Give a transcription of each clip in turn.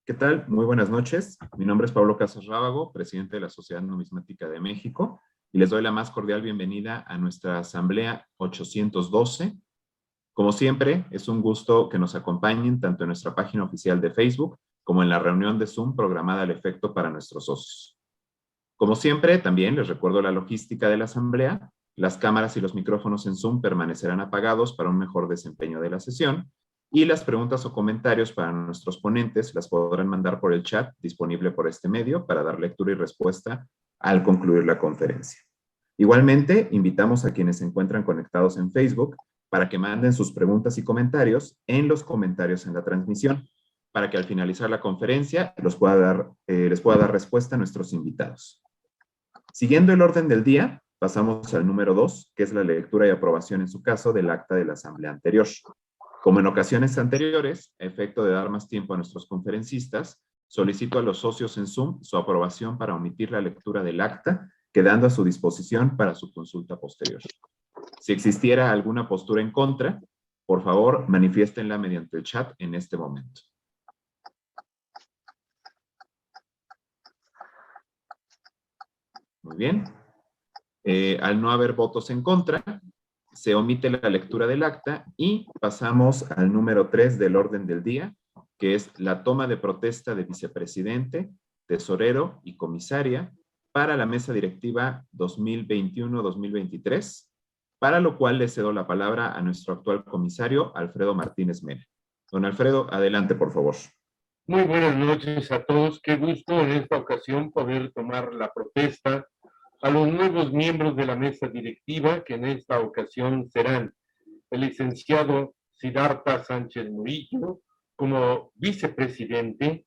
¿Qué tal? Muy buenas noches. Mi nombre es Pablo Casas Rábago, presidente de la Sociedad Numismática de México, y les doy la más cordial bienvenida a nuestra Asamblea 812. Como siempre, es un gusto que nos acompañen tanto en nuestra página oficial de Facebook como en la reunión de Zoom programada al efecto para nuestros socios. Como siempre, también les recuerdo la logística de la Asamblea. Las cámaras y los micrófonos en Zoom permanecerán apagados para un mejor desempeño de la sesión. Y las preguntas o comentarios para nuestros ponentes las podrán mandar por el chat disponible por este medio para dar lectura y respuesta al concluir la conferencia. Igualmente, invitamos a quienes se encuentran conectados en Facebook para que manden sus preguntas y comentarios en los comentarios en la transmisión, para que al finalizar la conferencia les pueda dar respuesta a nuestros invitados. Siguiendo el orden del día, pasamos al número 2, que es la lectura y aprobación en su caso del acta de la asamblea anterior. Como en ocasiones anteriores, a efecto de dar más tiempo a nuestros conferencistas, solicito a los socios en Zoom su aprobación para omitir la lectura del acta, quedando a su disposición para su consulta posterior. Si existiera alguna postura en contra, por favor, manifiéstenla mediante el chat en este momento. Muy bien. Al no haber votos en contra, se omite la lectura del acta y pasamos al número 3 del orden del día, que es la toma de protesta de vicepresidente, tesorero y comisaria para la mesa directiva 2021-2023, para lo cual le cedo la palabra a nuestro actual comisario, Alfredo Martínez Mena. Don Alfredo, adelante, por favor. Muy buenas noches a todos. Qué gusto en esta ocasión poder tomar la protesta a los nuevos miembros de la mesa directiva, que en esta ocasión serán el licenciado Siddhartha Sánchez Murillo como vicepresidente,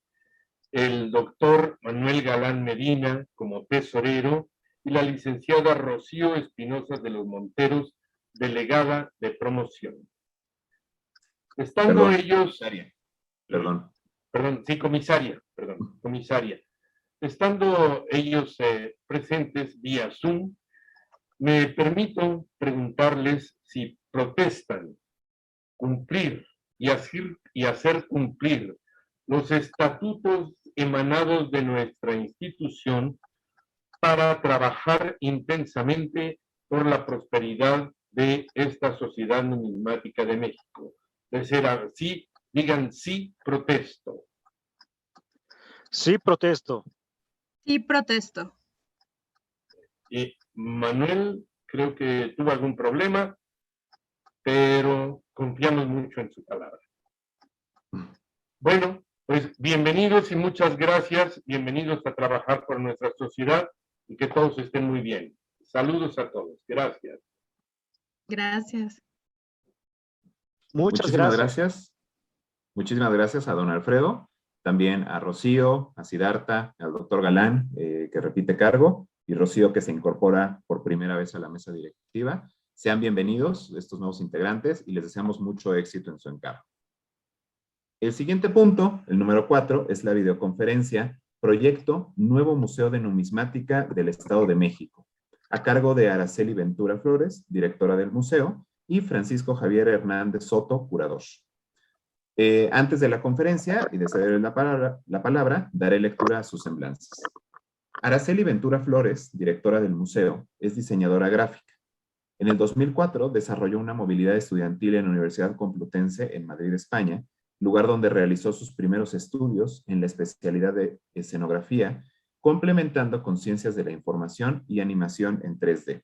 el doctor Manuel Galán Medina como tesorero y la licenciada Rocío Espinosa de los Monteros, delegada de promoción. Estando ellos... comisaria. Estando ellos presentes vía Zoom, me permito preguntarles si protestan cumplir y hacer cumplir los estatutos emanados de nuestra institución para trabajar intensamente por la prosperidad de esta Sociedad Numismática de México. De ser así, digan sí, protesto. Sí, protesto. Sí, protesto. Manuel, creo que tuvo algún problema, pero confiamos mucho en su palabra. Bueno, pues bienvenidos y muchas gracias. Bienvenidos a trabajar por nuestra sociedad y que todos estén muy bien. Saludos a todos. Gracias. Gracias. Muchísimas gracias. Muchísimas gracias a don Alfredo, también a Rocío, a Siddhartha, al doctor Galán, que repite cargo, y Rocío, que se incorpora por primera vez a la mesa directiva. Sean bienvenidos estos nuevos integrantes y les deseamos mucho éxito en su encargo. El siguiente punto, el número 4, es la videoconferencia Proyecto Nuevo Museo de Numismática del Estado de México, a cargo de Araceli Ventura Flores, directora del museo, y Francisco Javier Hernández Soto, curador. Antes de la conferencia y de ceder la palabra, daré lectura a sus semblanzas. Araceli Ventura Flores, directora del museo, es diseñadora gráfica. En el 2004 desarrolló una movilidad estudiantil en la Universidad Complutense en Madrid, España, lugar donde realizó sus primeros estudios en la especialidad de escenografía, complementando con ciencias de la información y animación en 3D.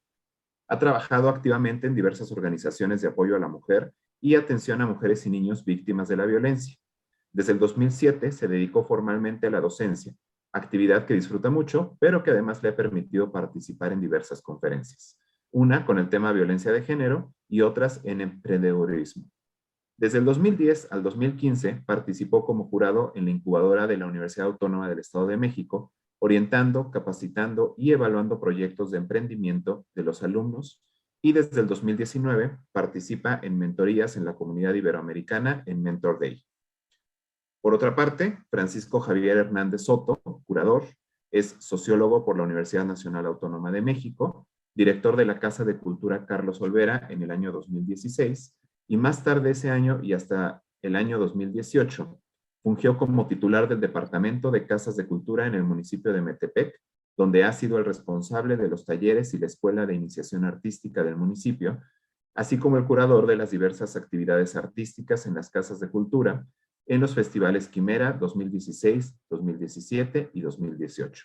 Ha trabajado activamente en diversas organizaciones de apoyo a la mujer y atención a mujeres y niños víctimas de la violencia. Desde el 2007 se dedicó formalmente a la docencia, actividad que disfruta mucho, pero que además le ha permitido participar en diversas conferencias. Una con el tema violencia de género y otras en emprendedurismo. Desde el 2010 al 2015 participó como jurado en la incubadora de la Universidad Autónoma del Estado de México, orientando, capacitando y evaluando proyectos de emprendimiento de los alumnos, y desde el 2019 participa en mentorías en la comunidad iberoamericana en Mentor Day. Por otra parte, Francisco Javier Hernández Soto, curador, es sociólogo por la Universidad Nacional Autónoma de México, director de la Casa de Cultura Carlos Olvera en el año 2016, y más tarde ese año y hasta el año 2018, Fungió como titular del Departamento de Casas de Cultura en el municipio de Metepec, donde ha sido el responsable de los talleres y la Escuela de Iniciación Artística del municipio, así como el curador de las diversas actividades artísticas en las casas de cultura, en los festivales Quimera 2016, 2017 y 2018.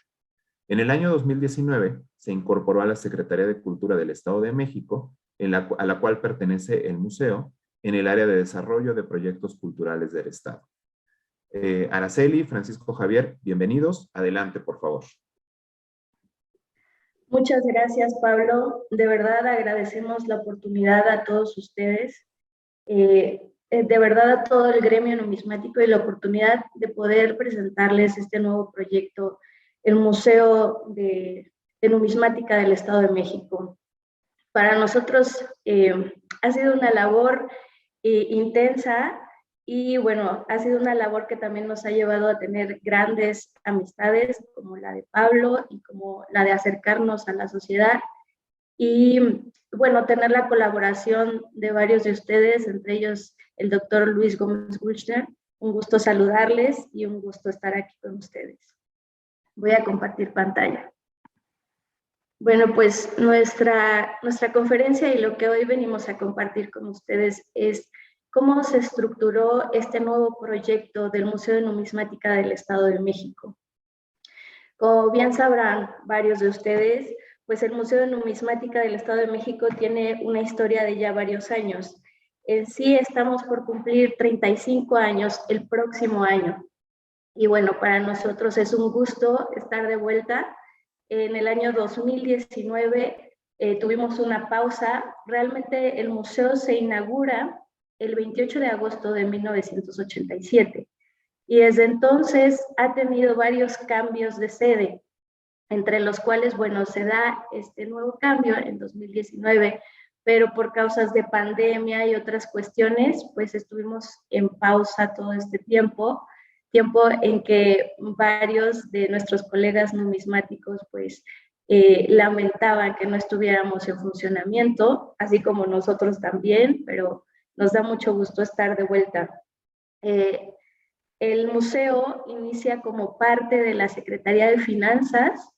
En el año 2019 se incorporó a la Secretaría de Cultura del Estado de México, a la cual pertenece el museo, en el área de desarrollo de proyectos culturales del Estado. Araceli, Francisco Javier, bienvenidos. Adelante, por favor. Muchas gracias, Pablo. De verdad agradecemos la oportunidad a todos ustedes, de verdad a todo el gremio numismático y la oportunidad de poder presentarles este nuevo proyecto, el Museo de Numismática del Estado de México. Para nosotros ha sido una labor intensa y bueno, ha sido una labor que también nos ha llevado a tener grandes amistades como la de Pablo y como la de acercarnos a la sociedad y bueno, tener la colaboración de varios de ustedes, entre ellos el doctor Luis Gómez Gulchner. Un gusto saludarles y un gusto estar aquí con ustedes. Voy a compartir pantalla. Bueno, pues nuestra conferencia y lo que hoy venimos a compartir con ustedes es cómo se estructuró este nuevo proyecto del Museo de Numismática del Estado de México. Como bien sabrán varios de ustedes, pues el Museo de Numismática del Estado de México tiene una historia de ya varios años. En sí estamos por cumplir 35 años el próximo año. Y bueno, para nosotros es un gusto estar de vuelta. En el año 2019 tuvimos una pausa. Realmente el museo se inaugura el 28 de agosto de 1987 y desde entonces ha tenido varios cambios de sede, entre los cuales, bueno, se da este nuevo cambio en 2019, pero por causas de pandemia y otras cuestiones, pues estuvimos en pausa todo este tiempo en que varios de nuestros colegas numismáticos, pues, lamentaban que no estuviéramos en funcionamiento, así como nosotros también, pero nos da mucho gusto estar de vuelta. El museo inicia como parte de la Secretaría de Finanzas,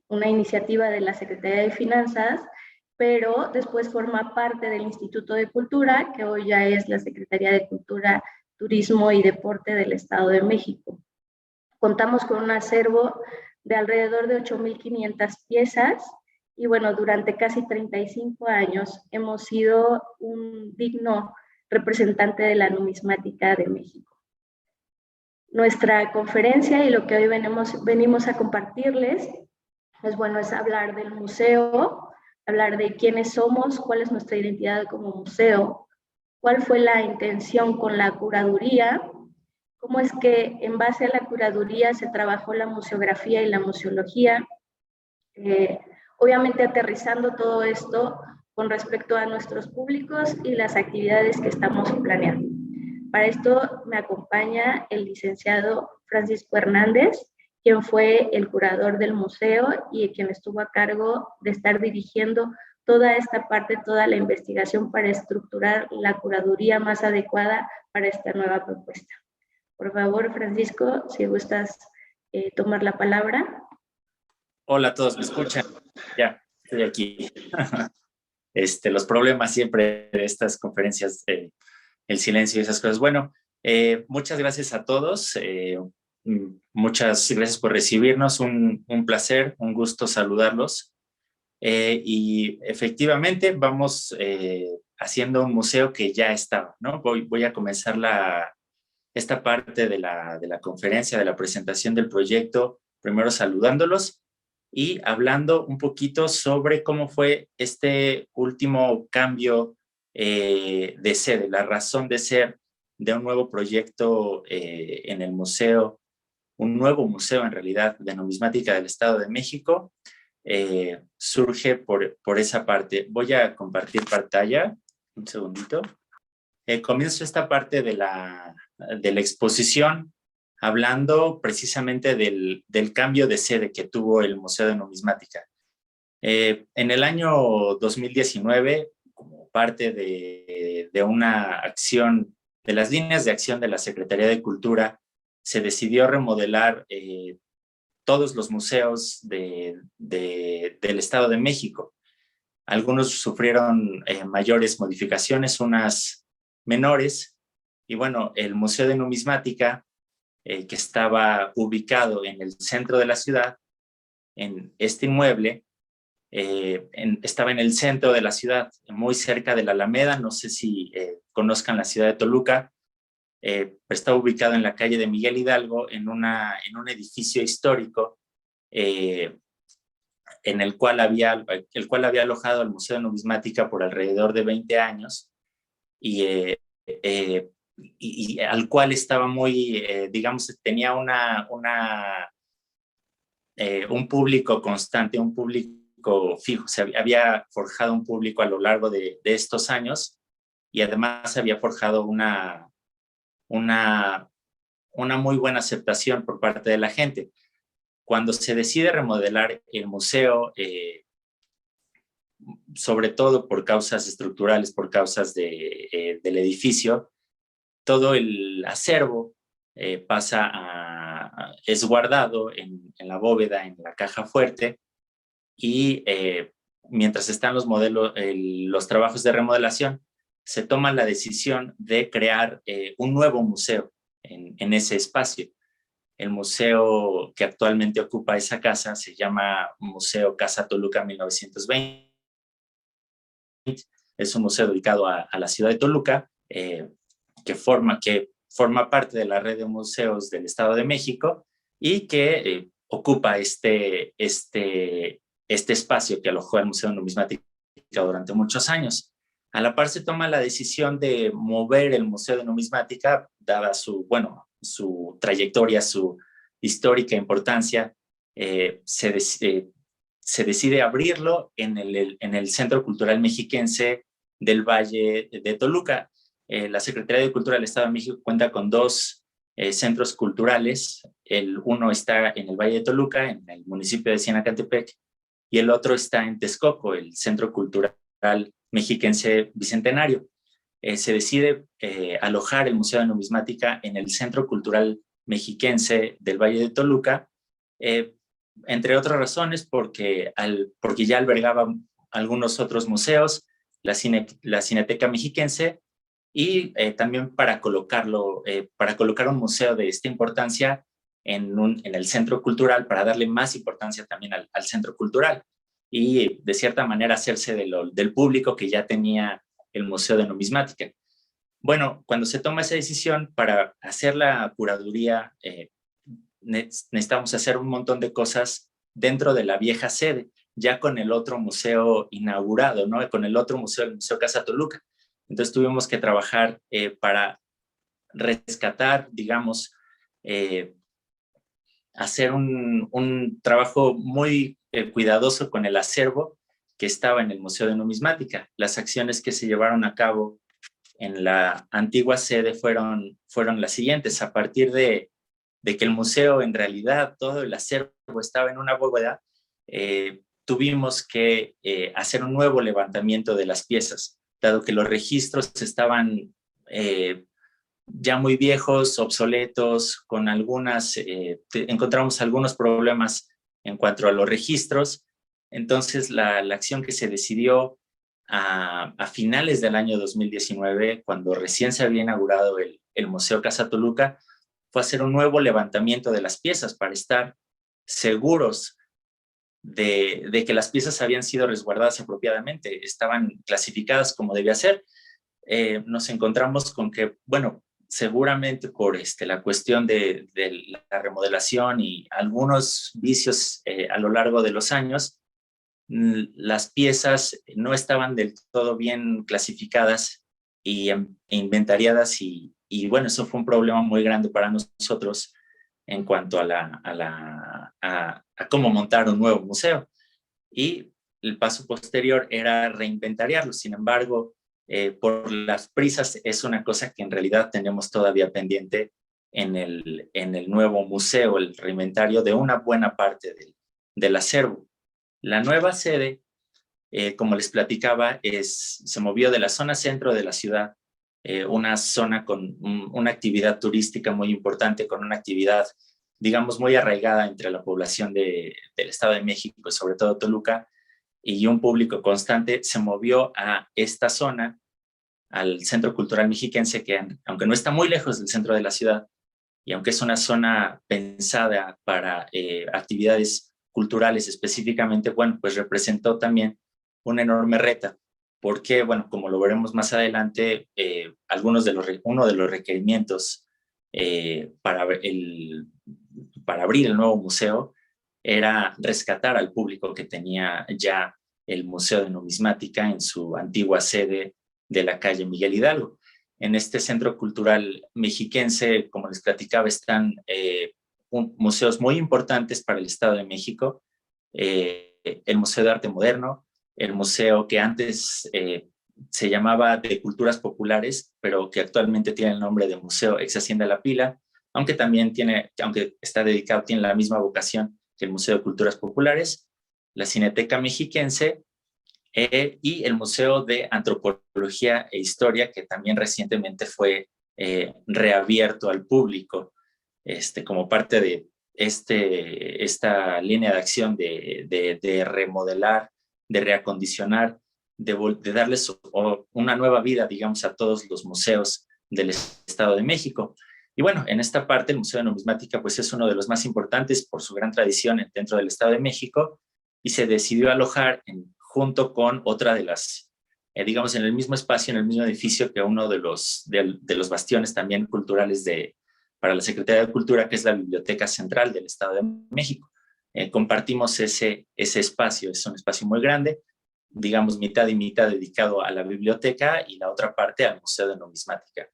una iniciativa de la Secretaría de Finanzas, pero después forma parte del Instituto de Cultura, que hoy ya es la Secretaría de Cultura, Turismo y Deporte del Estado de México. Contamos con un acervo de alrededor de 8,500 piezas, y bueno, durante casi 35 años hemos sido un digno representante de la numismática de México. Nuestra conferencia y lo que hoy venimos a compartirles, pues bueno, es hablar del museo, hablar de quiénes somos, cuál es nuestra identidad como museo, cuál fue la intención con la curaduría, cómo es que en base a la curaduría se trabajó la museografía y la museología, obviamente aterrizando todo esto con respecto a nuestros públicos y las actividades que estamos planeando. Para esto me acompaña el licenciado Francisco Hernández, quien fue el curador del museo y quien estuvo a cargo de estar dirigiendo toda esta parte, toda la investigación para estructurar la curaduría más adecuada para esta nueva propuesta. Por favor, Francisco, si gustas tomar la palabra. Hola a todos, ¿me escuchan? Ya, estoy aquí. Los problemas siempre de estas conferencias, el silencio y esas cosas. Bueno, muchas gracias a todos. Muchas gracias por recibirnos. Un placer, un gusto saludarlos. Y efectivamente vamos haciendo un museo que ya estaba, ¿no? Voy a comenzar esta parte de la conferencia, de la presentación del proyecto, primero saludándolos y hablando un poquito sobre cómo fue este último cambio de sede, la razón de ser de un nuevo proyecto en el museo, un nuevo museo en realidad de numismática del Estado de México, surge por esa parte. Voy a compartir pantalla, un segundito. Comienzo esta parte de la exposición hablando precisamente del cambio de sede que tuvo el Museo de Numismática. En el año 2019, como parte de una acción las líneas de acción de la Secretaría de Cultura, se decidió remodelar todos los museos del Estado de México. Algunos sufrieron mayores modificaciones, unas menores, y bueno, el Museo de Numismática, que estaba ubicado en el centro de la ciudad, en este inmueble, estaba en el centro de la ciudad, muy cerca de la Alameda. No sé si conozcan la ciudad de Toluca, pero está ubicado en la calle de Miguel Hidalgo, en un edificio histórico, el cual había alojado al Museo de Numismática por alrededor de 20 años, y al cual estaba muy, digamos, tenía un público constante, un público fijo. Se había forjado un público a lo largo de estos años, y además había forjado una muy buena aceptación por parte de la gente. Cuando se decide remodelar el museo, sobre todo por causas estructurales, por causas del edificio, todo el acervo es guardado en la bóveda, en la caja fuerte, y mientras están los trabajos de remodelación, se toma la decisión de crear un nuevo museo en ese espacio. El museo que actualmente ocupa esa casa se llama Museo Casa Toluca 1920. Es un museo dedicado a la ciudad de Toluca, que forma parte de la red de museos del Estado de México, y que ocupa este espacio que alojó el Museo Numismático durante muchos años. A la par se toma la decisión de mover el Museo de Numismática, dada su trayectoria, su histórica importancia. Se decide abrirlo en el Centro Cultural Mexiquense del Valle de Toluca. La Secretaría de Cultura del Estado de México cuenta con 2 centros culturales. Uno está en el Valle de Toluca, en el municipio de Cienacantepec, y el otro está en Texcoco, el Centro Cultural Mexiquense Bicentenario. Se decide alojar el Museo de Numismática en el Centro Cultural Mexiquense del Valle de Toluca, entre otras razones porque ya albergaba algunos otros museos, la Cineteca Mexiquense, y también para colocar un museo de esta importancia en el centro cultural, para darle más importancia también al centro cultural, y de cierta manera hacerse del público que ya tenía el Museo de Numismática. Bueno, cuando se toma esa decisión, para hacer la curaduría, necesitamos hacer un montón de cosas dentro de la vieja sede, ya con el otro museo inaugurado, ¿no? Con el otro museo, el Museo Casa Toluca. Entonces tuvimos que trabajar para rescatar, digamos, hacer un trabajo muy cuidadoso con el acervo que estaba en el Museo de Numismática. Las acciones que se llevaron a cabo en la antigua sede fueron las siguientes. A partir de que el museo, en realidad, todo el acervo estaba en una bóveda, tuvimos que hacer un nuevo levantamiento de las piezas, dado que los registros estaban ya muy viejos, obsoletos, encontramos algunos problemas en cuanto a los registros. Entonces, la acción que se decidió a finales del año 2019, cuando recién se había inaugurado el Museo Casa Toluca, fue hacer un nuevo levantamiento de las piezas para estar seguros de que las piezas habían sido resguardadas apropiadamente, estaban clasificadas como debía ser. Nos encontramos con que, bueno, seguramente por la cuestión de la remodelación y algunos vicios a lo largo de los años, las piezas no estaban del todo bien clasificadas e inventariadas, y bueno, eso fue un problema muy grande para nosotros en cuanto a cómo montar un nuevo museo. Y el paso posterior era reinventariarlo. Sin embargo, por las prisas, es una cosa que en realidad tenemos todavía pendiente en el nuevo museo, el reinventario de una buena parte del acervo. La nueva sede, como les platicaba, se movió de la zona centro de la ciudad una zona con una actividad turística muy importante, con una actividad, digamos, muy arraigada entre la población del Estado de México y sobre todo Toluca, y un público constante se movió a esta zona, al Centro Cultural Mexiquense, que aunque no está muy lejos del centro de la ciudad, y aunque es una zona pensada para actividades culturales específicamente, bueno, pues representó también un enorme reto, porque, bueno, como lo veremos más adelante, uno de los requerimientos para abrir el nuevo museo era rescatar al público que tenía ya el Museo de Numismática en su antigua sede de la calle Miguel Hidalgo. En este Centro Cultural Mexiquense, como les platicaba, están museos muy importantes para el Estado de México, el Museo de Arte Moderno, el museo que antes se llamaba de Culturas Populares, pero que actualmente tiene el nombre de Museo Ex Hacienda La Pila, aunque está dedicado, tiene la misma vocación que el Museo de Culturas Populares, la Cineteca Mexiquense, y el Museo de Antropología e Historia, que también recientemente fue reabierto al público, como parte de esta línea de acción de remodelar, de reacondicionar, de darles una nueva vida, digamos, a todos los museos del Estado de México. Y bueno, en esta parte el Museo de Numismática pues es uno de los más importantes por su gran tradición dentro del Estado de México, y se decidió alojar junto con otra de las, digamos, en el mismo espacio, en el mismo edificio, que uno de los bastiones también culturales para la Secretaría de Cultura, que es la Biblioteca Central del Estado de México. Compartimos ese espacio, es un espacio muy grande, digamos mitad y mitad dedicado a la biblioteca y la otra parte al Museo de Numismática.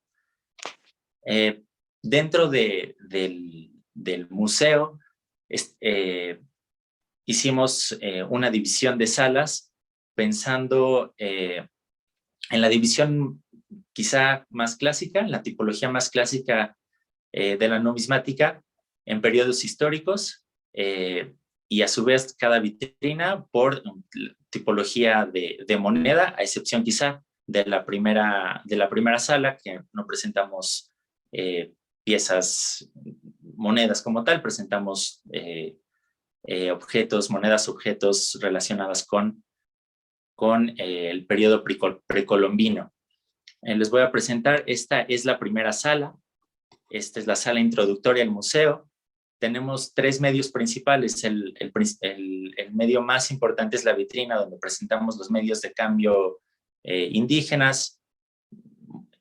Dentro del museo, hicimos una división de salas pensando en la división quizá más clásica, la tipología más clásica de la numismática en periodos históricos, y a su vez cada vitrina por tipología de moneda, a excepción quizá de la primera sala, que no presentamos monedas como tal, presentamos objetos relacionadas con el periodo precolombino. Les voy a presentar, esta es la primera sala, esta es la sala introductoria al museo. Tenemos tres medios principales. El medio más importante es la vitrina, donde presentamos los medios de cambio indígenas,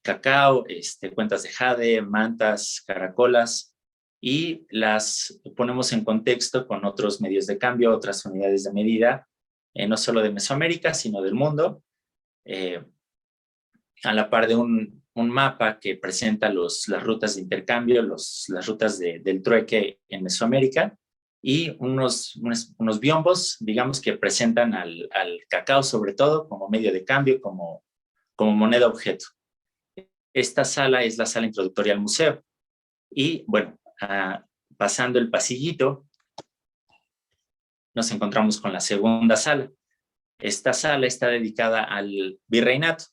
cacao, cuentas de jade, mantas, caracolas, y las ponemos en contexto con otros medios de cambio, otras unidades de medida, no solo de Mesoamérica, sino del mundo, a la par de un mapa que presenta las rutas de intercambio, las rutas del trueque en Mesoamérica, y unos biombos, digamos, que presentan al cacao sobre todo como medio de cambio, como moneda objeto. Esta sala es la sala introductoria al museo. Y bueno, pasando el pasillito, nos encontramos con la segunda sala. Esta sala está dedicada al virreinato.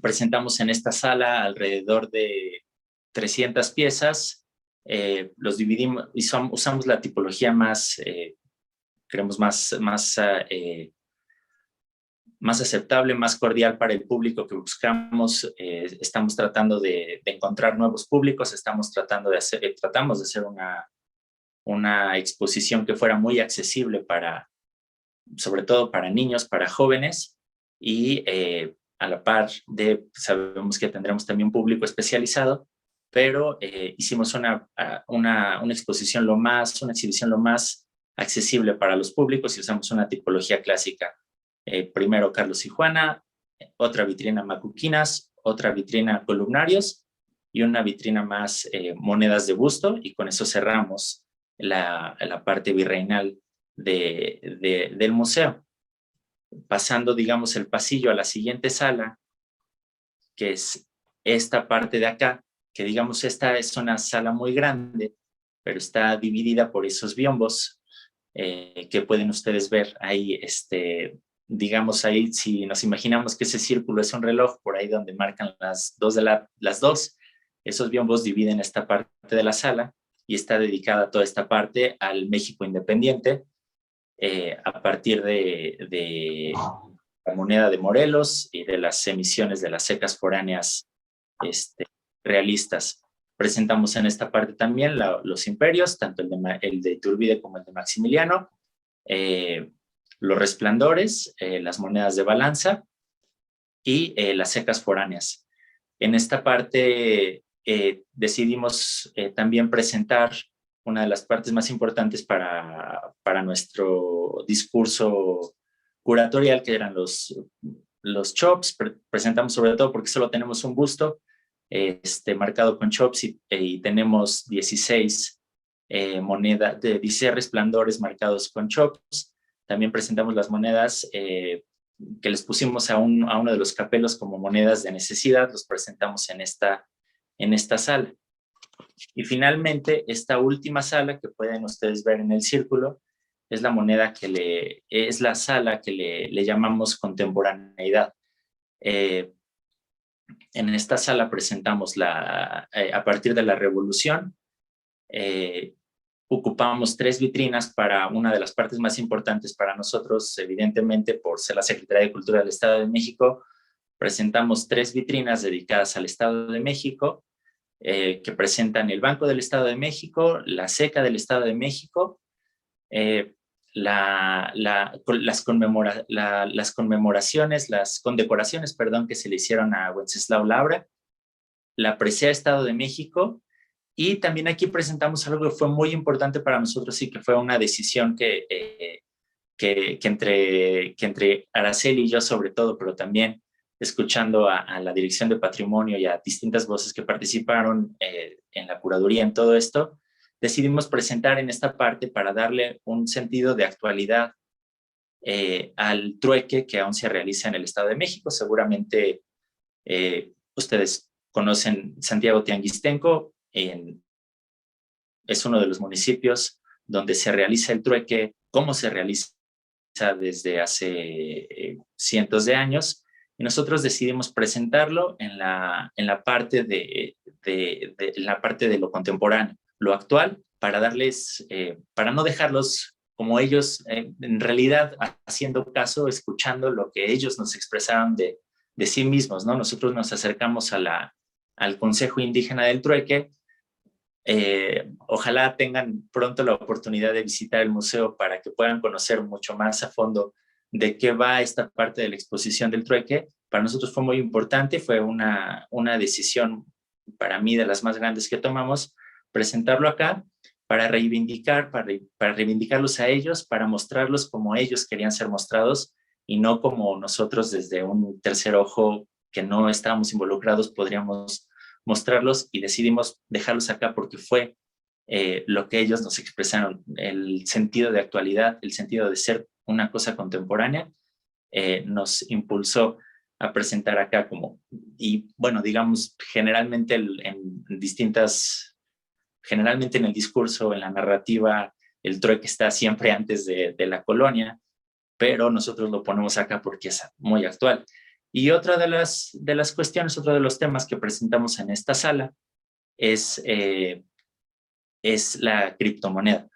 Presentamos en esta sala alrededor de 300 piezas. Los dividimos y usamos la tipología más, creemos más aceptable, más cordial para el público que buscamos. Estamos tratando de encontrar nuevos públicos, tratamos de hacer una exposición que fuera muy accesible sobre todo para niños, para jóvenes, y a la par sabemos que tendremos también un público especializado, pero hicimos una exhibición lo más accesible para los públicos, y usamos una tipología clásica. Primero Carlos y Juana, otra vitrina macuquinas, otra vitrina columnarios y una vitrina más monedas de busto, y con eso cerramos la parte virreinal del museo. Pasando, digamos, el pasillo a la siguiente sala, que es esta parte de acá, que digamos esta es una sala muy grande, pero está dividida por esos biombos que pueden ustedes ver ahí digamos ahí, si nos imaginamos que ese círculo es un reloj, por ahí donde marcan las dos, esos biombos dividen esta parte de la sala y está dedicada toda esta parte al México independiente, a partir de la moneda de Morelos y de las emisiones de las secas foráneas realistas. Presentamos en esta parte también los imperios, tanto el de Iturbide como el de Maximiliano, los resplandores, las monedas de balanza y las secas foráneas. En esta parte decidimos también presentar una de las partes más importantes para nuestro discurso curatorial, que eran los chops. Presentamos sobre todo porque solo tenemos un busto marcado con chops y tenemos 16 monedas, de 16 resplandores marcados con chops. También presentamos las monedas que les pusimos a uno de los capelos como monedas de necesidad, los presentamos en esta sala. Y finalmente, esta última sala que pueden ustedes ver en el círculo es la moneda es la sala que le llamamos contemporaneidad. En esta sala presentamos a partir de la Revolución, ocupamos 3 vitrinas para una de las partes más importantes para nosotros, evidentemente por ser la Secretaría de Cultura del Estado de México. Presentamos 3 vitrinas dedicadas al Estado de México, que presentan el Banco del Estado de México, la SECA del Estado de México, las condecoraciones, que se le hicieron a Wenceslao Labra, la Presea Estado de México, y también aquí presentamos algo que fue muy importante para nosotros y que fue una decisión que entre Araceli y yo sobre todo, pero también escuchando a la Dirección de Patrimonio y a distintas voces que participaron en la curaduría en todo esto, decidimos presentar en esta parte para darle un sentido de actualidad al trueque que aún se realiza en el Estado de México. Seguramente ustedes conocen Santiago Tianguistenco, es uno de los municipios donde se realiza el trueque, cómo se realiza desde hace cientos de años, y nosotros decidimos presentarlo en la parte de lo contemporáneo, lo actual, para darles, para no dejarlos como ellos, en realidad haciendo caso, escuchando lo que ellos nos expresaron de sí mismos, ¿no? Nosotros nos acercamos al Consejo Indígena del Trueque. Ojalá tengan pronto la oportunidad de visitar el museo para que puedan conocer mucho más a fondo de qué va esta parte de la exposición del trueque. Para nosotros fue muy importante, fue una decisión para mí de las más grandes que tomamos, presentarlo acá para reivindicarlos a ellos, para mostrarlos como ellos querían ser mostrados y no como nosotros desde un tercer ojo que no estábamos involucrados podríamos mostrarlos, y decidimos dejarlos acá porque fue lo que ellos nos expresaron, el sentido de actualidad, el sentido de ser una cosa contemporánea, nos impulsó a presentar acá y bueno, digamos, generalmente generalmente en el discurso, en la narrativa, el trueque está siempre antes de la colonia, pero nosotros lo ponemos acá porque es muy actual. Y otra de las cuestiones, otro de los temas que presentamos en esta sala es la criptomoneda.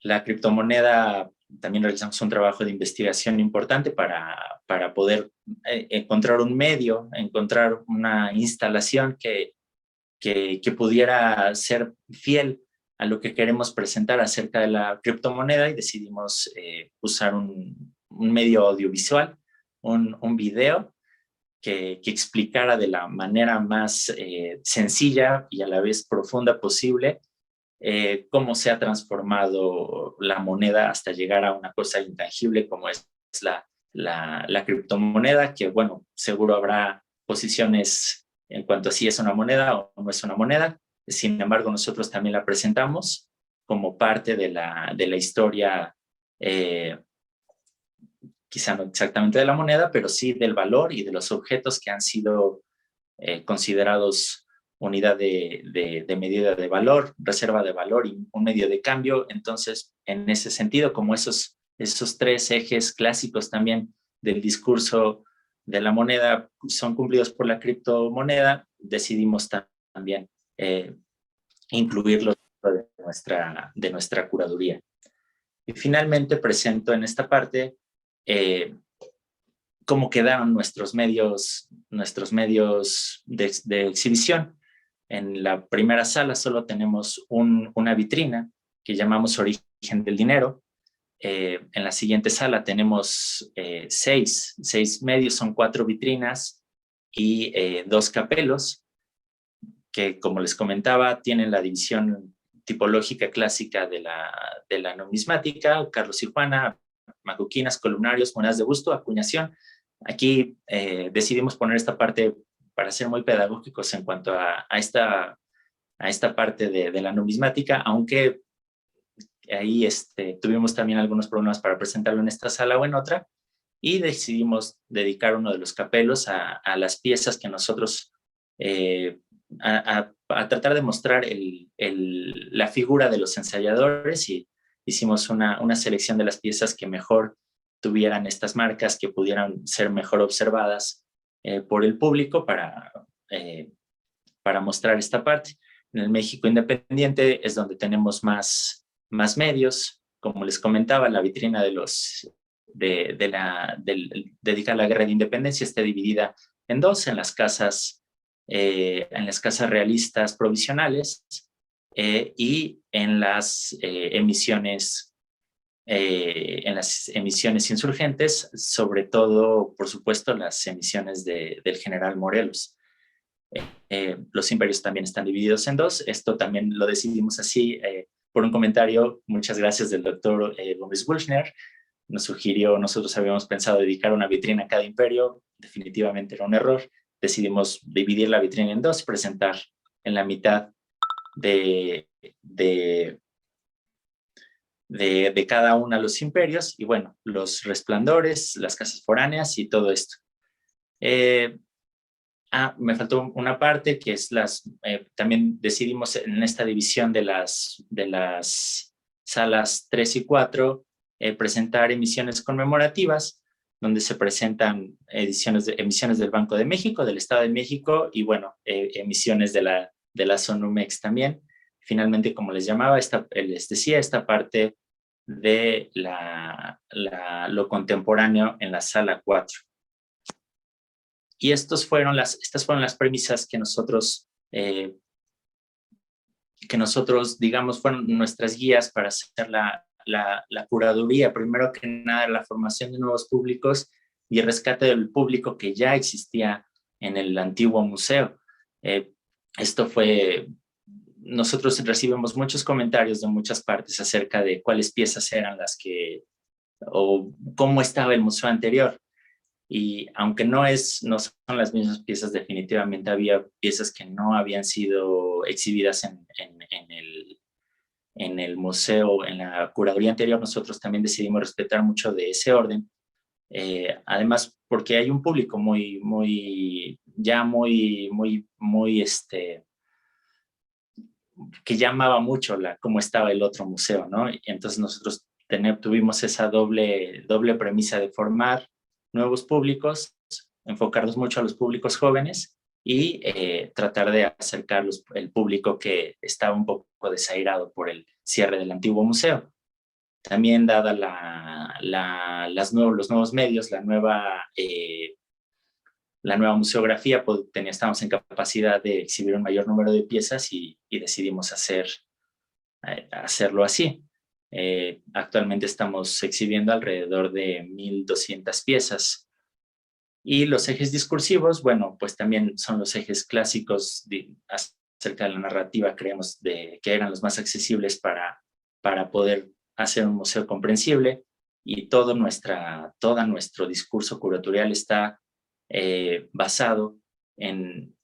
La criptomoneda, también realizamos un trabajo de investigación importante para poder encontrar un medio, encontrar una instalación que pudiera ser fiel a lo que queremos presentar acerca de la criptomoneda, y decidimos usar un medio audiovisual, un video que explicara de la manera más sencilla y a la vez profunda posible cómo se ha transformado la moneda hasta llegar a una cosa intangible como es la criptomoneda, que bueno, seguro habrá posiciones en cuanto a si es una moneda o no es una moneda. Sin embargo, nosotros también la presentamos como parte de la historia, quizá no exactamente de la moneda, pero sí del valor y de los objetos que han sido considerados unidad de medida de valor, reserva de valor y un medio de cambio. Entonces, en ese sentido, como esos esos tres ejes clásicos también del discurso de la moneda son cumplidos por la criptomoneda, decidimos también incluirlos de nuestra curaduría. Y finalmente presento en esta parte cómo quedaron nuestros medios de exhibición. En la primera sala solo tenemos una vitrina que llamamos Origen del Dinero. En la siguiente sala tenemos seis medios, son 4 vitrinas y 2 capelos, que como les comentaba, tienen la división tipológica clásica de la numismática, Carlos y Juana, macuquinas, columnarios, monedas de busto, acuñación. Aquí decidimos poner esta parte para ser muy pedagógicos en cuanto a esta parte de la numismática, aunque ahí tuvimos también algunos problemas para presentarlo en esta sala o en otra, y decidimos dedicar uno de los capelos a las piezas que nosotros, a tratar de mostrar la figura de los ensayadores, y hicimos una selección de las piezas que mejor tuvieran estas marcas, que pudieran ser mejor observadas por el público para mostrar esta parte. En el México independiente es donde tenemos más medios. Como les comentaba, la vitrina dedicada a la Guerra de Independencia está dividida en 2, en las casas realistas provisionales y en las emisiones insurgentes, sobre todo, por supuesto, las emisiones del general Morelos. Los imperios también están divididos en 2. Esto también lo decidimos así por un comentario, muchas gracias, del doctor Gómez Wulfner. Nos sugirió, nosotros habíamos pensado dedicar una vitrina a cada imperio, definitivamente era un error. Decidimos dividir la vitrina en 2, presentar en la mitad de cada una los imperios, y bueno, los resplandores, las casas foráneas y todo esto. Me faltó una parte que es también decidimos en esta división de las salas 3 y 4 presentar emisiones conmemorativas, donde se presentan emisiones del Banco de México, del Estado de México, y bueno, emisiones de la Sonumex también. Finalmente, como les llamaba, les decía, esta parte de lo contemporáneo en la sala 4. Y estas fueron las premisas que nosotros, digamos, fueron nuestras guías para hacer la curaduría. Primero que nada, la formación de nuevos públicos y el rescate del público que ya existía en el antiguo museo. Nosotros recibimos muchos comentarios de muchas partes acerca de cuáles piezas eran o cómo estaba el museo anterior. Y aunque no son las mismas piezas, definitivamente había piezas que no habían sido exhibidas en el museo, en la curaduría anterior. Nosotros también decidimos respetar mucho de ese orden. Además, porque hay un público que llamaba mucho cómo estaba el otro museo, ¿no? Y entonces nosotros tuvimos esa doble premisa de formar nuevos públicos, enfocarnos mucho a los públicos jóvenes y tratar de acercar el público que estaba un poco desairado por el cierre del antiguo museo. También, dada los nuevos medios, la nueva museografía, pues, estábamos en capacidad de exhibir un mayor número de piezas y decidimos hacerlo así. Actualmente estamos exhibiendo alrededor de 1,200 piezas. Y los ejes discursivos, bueno, pues también son los ejes clásicos acerca de la narrativa. Creemos que eran los más accesibles para poder hacer un museo comprensible, y todo nuestro discurso curatorial está basado en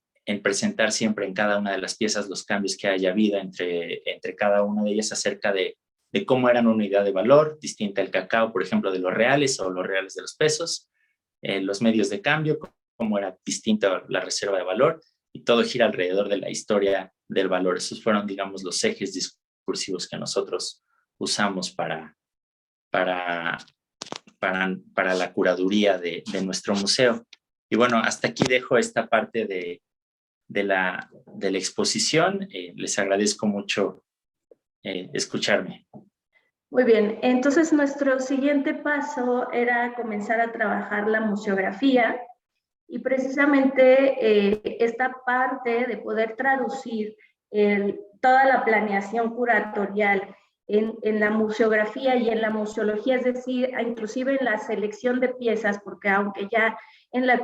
presentar siempre en cada una de las piezas los cambios que haya habido entre cada una de ellas, acerca de cómo eran una unidad de valor distinta al cacao, por ejemplo, de los reales o los reales de los pesos, los medios de cambio, cómo era distinta la reserva de valor, y todo gira alrededor de la historia del valor. Esos fueron, digamos, los ejes discursivos que nosotros usamos para para la curaduría de nuestro museo. Y bueno, hasta aquí dejo esta parte de la exposición. Les agradezco mucho escucharme. Muy bien, entonces nuestro siguiente paso era comenzar a trabajar la museografía y precisamente esta parte de poder traducir toda la planeación curatorial en la museografía y en la museología, es decir, inclusive en la selección de piezas, porque aunque ya en la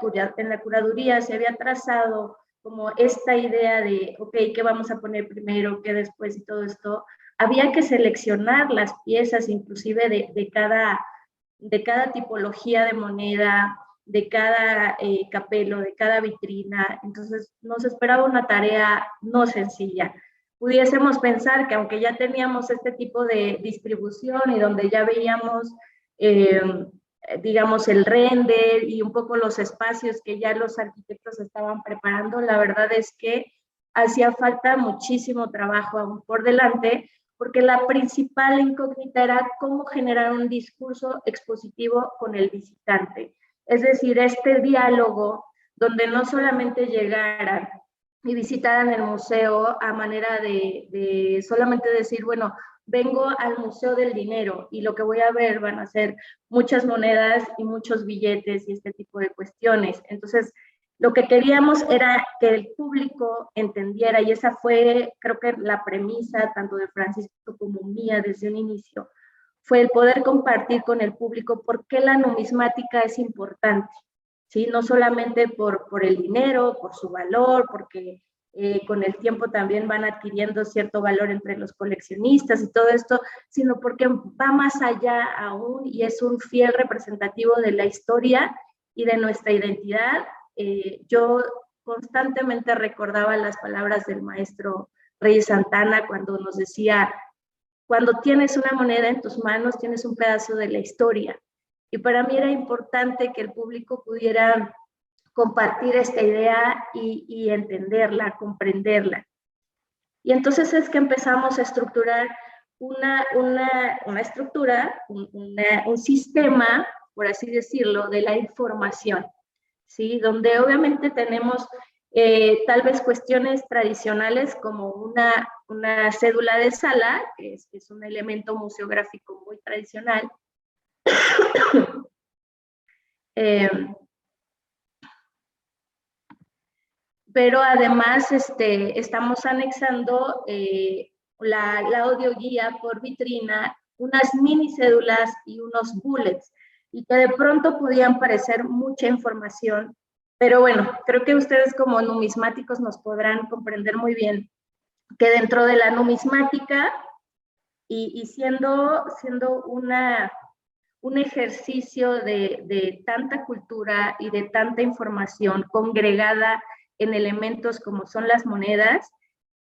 curaduría se había trazado como esta idea de, ok, ¿qué vamos a poner primero, qué después y todo esto? Había que seleccionar las piezas inclusive de cada tipología de moneda, de cada capelo, de cada vitrina. Entonces nos esperaba una tarea no sencilla. Pudiésemos pensar que aunque ya teníamos este tipo de distribución y donde ya veíamos, digamos, el render y un poco los espacios que ya los arquitectos estaban preparando, la verdad es que hacía falta muchísimo trabajo aún por delante, porque la principal incógnita era cómo generar un discurso expositivo con el visitante. Es decir, este diálogo donde no solamente llegaran y visitaran el museo a manera de solamente decir, bueno, vengo al Museo del Dinero y lo que voy a ver van a ser muchas monedas y muchos billetes y este tipo de cuestiones. Entonces, lo que queríamos era que el público entendiera, y esa fue, creo que la premisa tanto de Francisco como mía desde un inicio, fue el poder compartir con el público por qué la numismática es importante, ¿sí? No solamente por el dinero, por su valor, porque con el tiempo también van adquiriendo cierto valor entre los coleccionistas y todo esto, sino porque va más allá aún y es un fiel representativo de la historia y de nuestra identidad. Yo constantemente recordaba las palabras del maestro Reyes Santana cuando nos decía, cuando tienes una moneda en tus manos, tienes un pedazo de la historia. Y para mí era importante que el público pudiera compartir esta idea y entenderla, comprenderla. Y entonces es que empezamos a estructurar una estructura, un sistema, por así decirlo, de la información, ¿sí? Donde obviamente tenemos tal vez cuestiones tradicionales como una cédula de sala, que es un elemento museográfico muy tradicional. Pero además estamos anexando la audioguía por vitrina, unas mini cédulas y unos bullets, y que de pronto podían parecer mucha información, pero bueno, creo que ustedes como numismáticos nos podrán comprender muy bien que dentro de la numismática y siendo un ejercicio de tanta cultura y de tanta información congregada en elementos como son las monedas,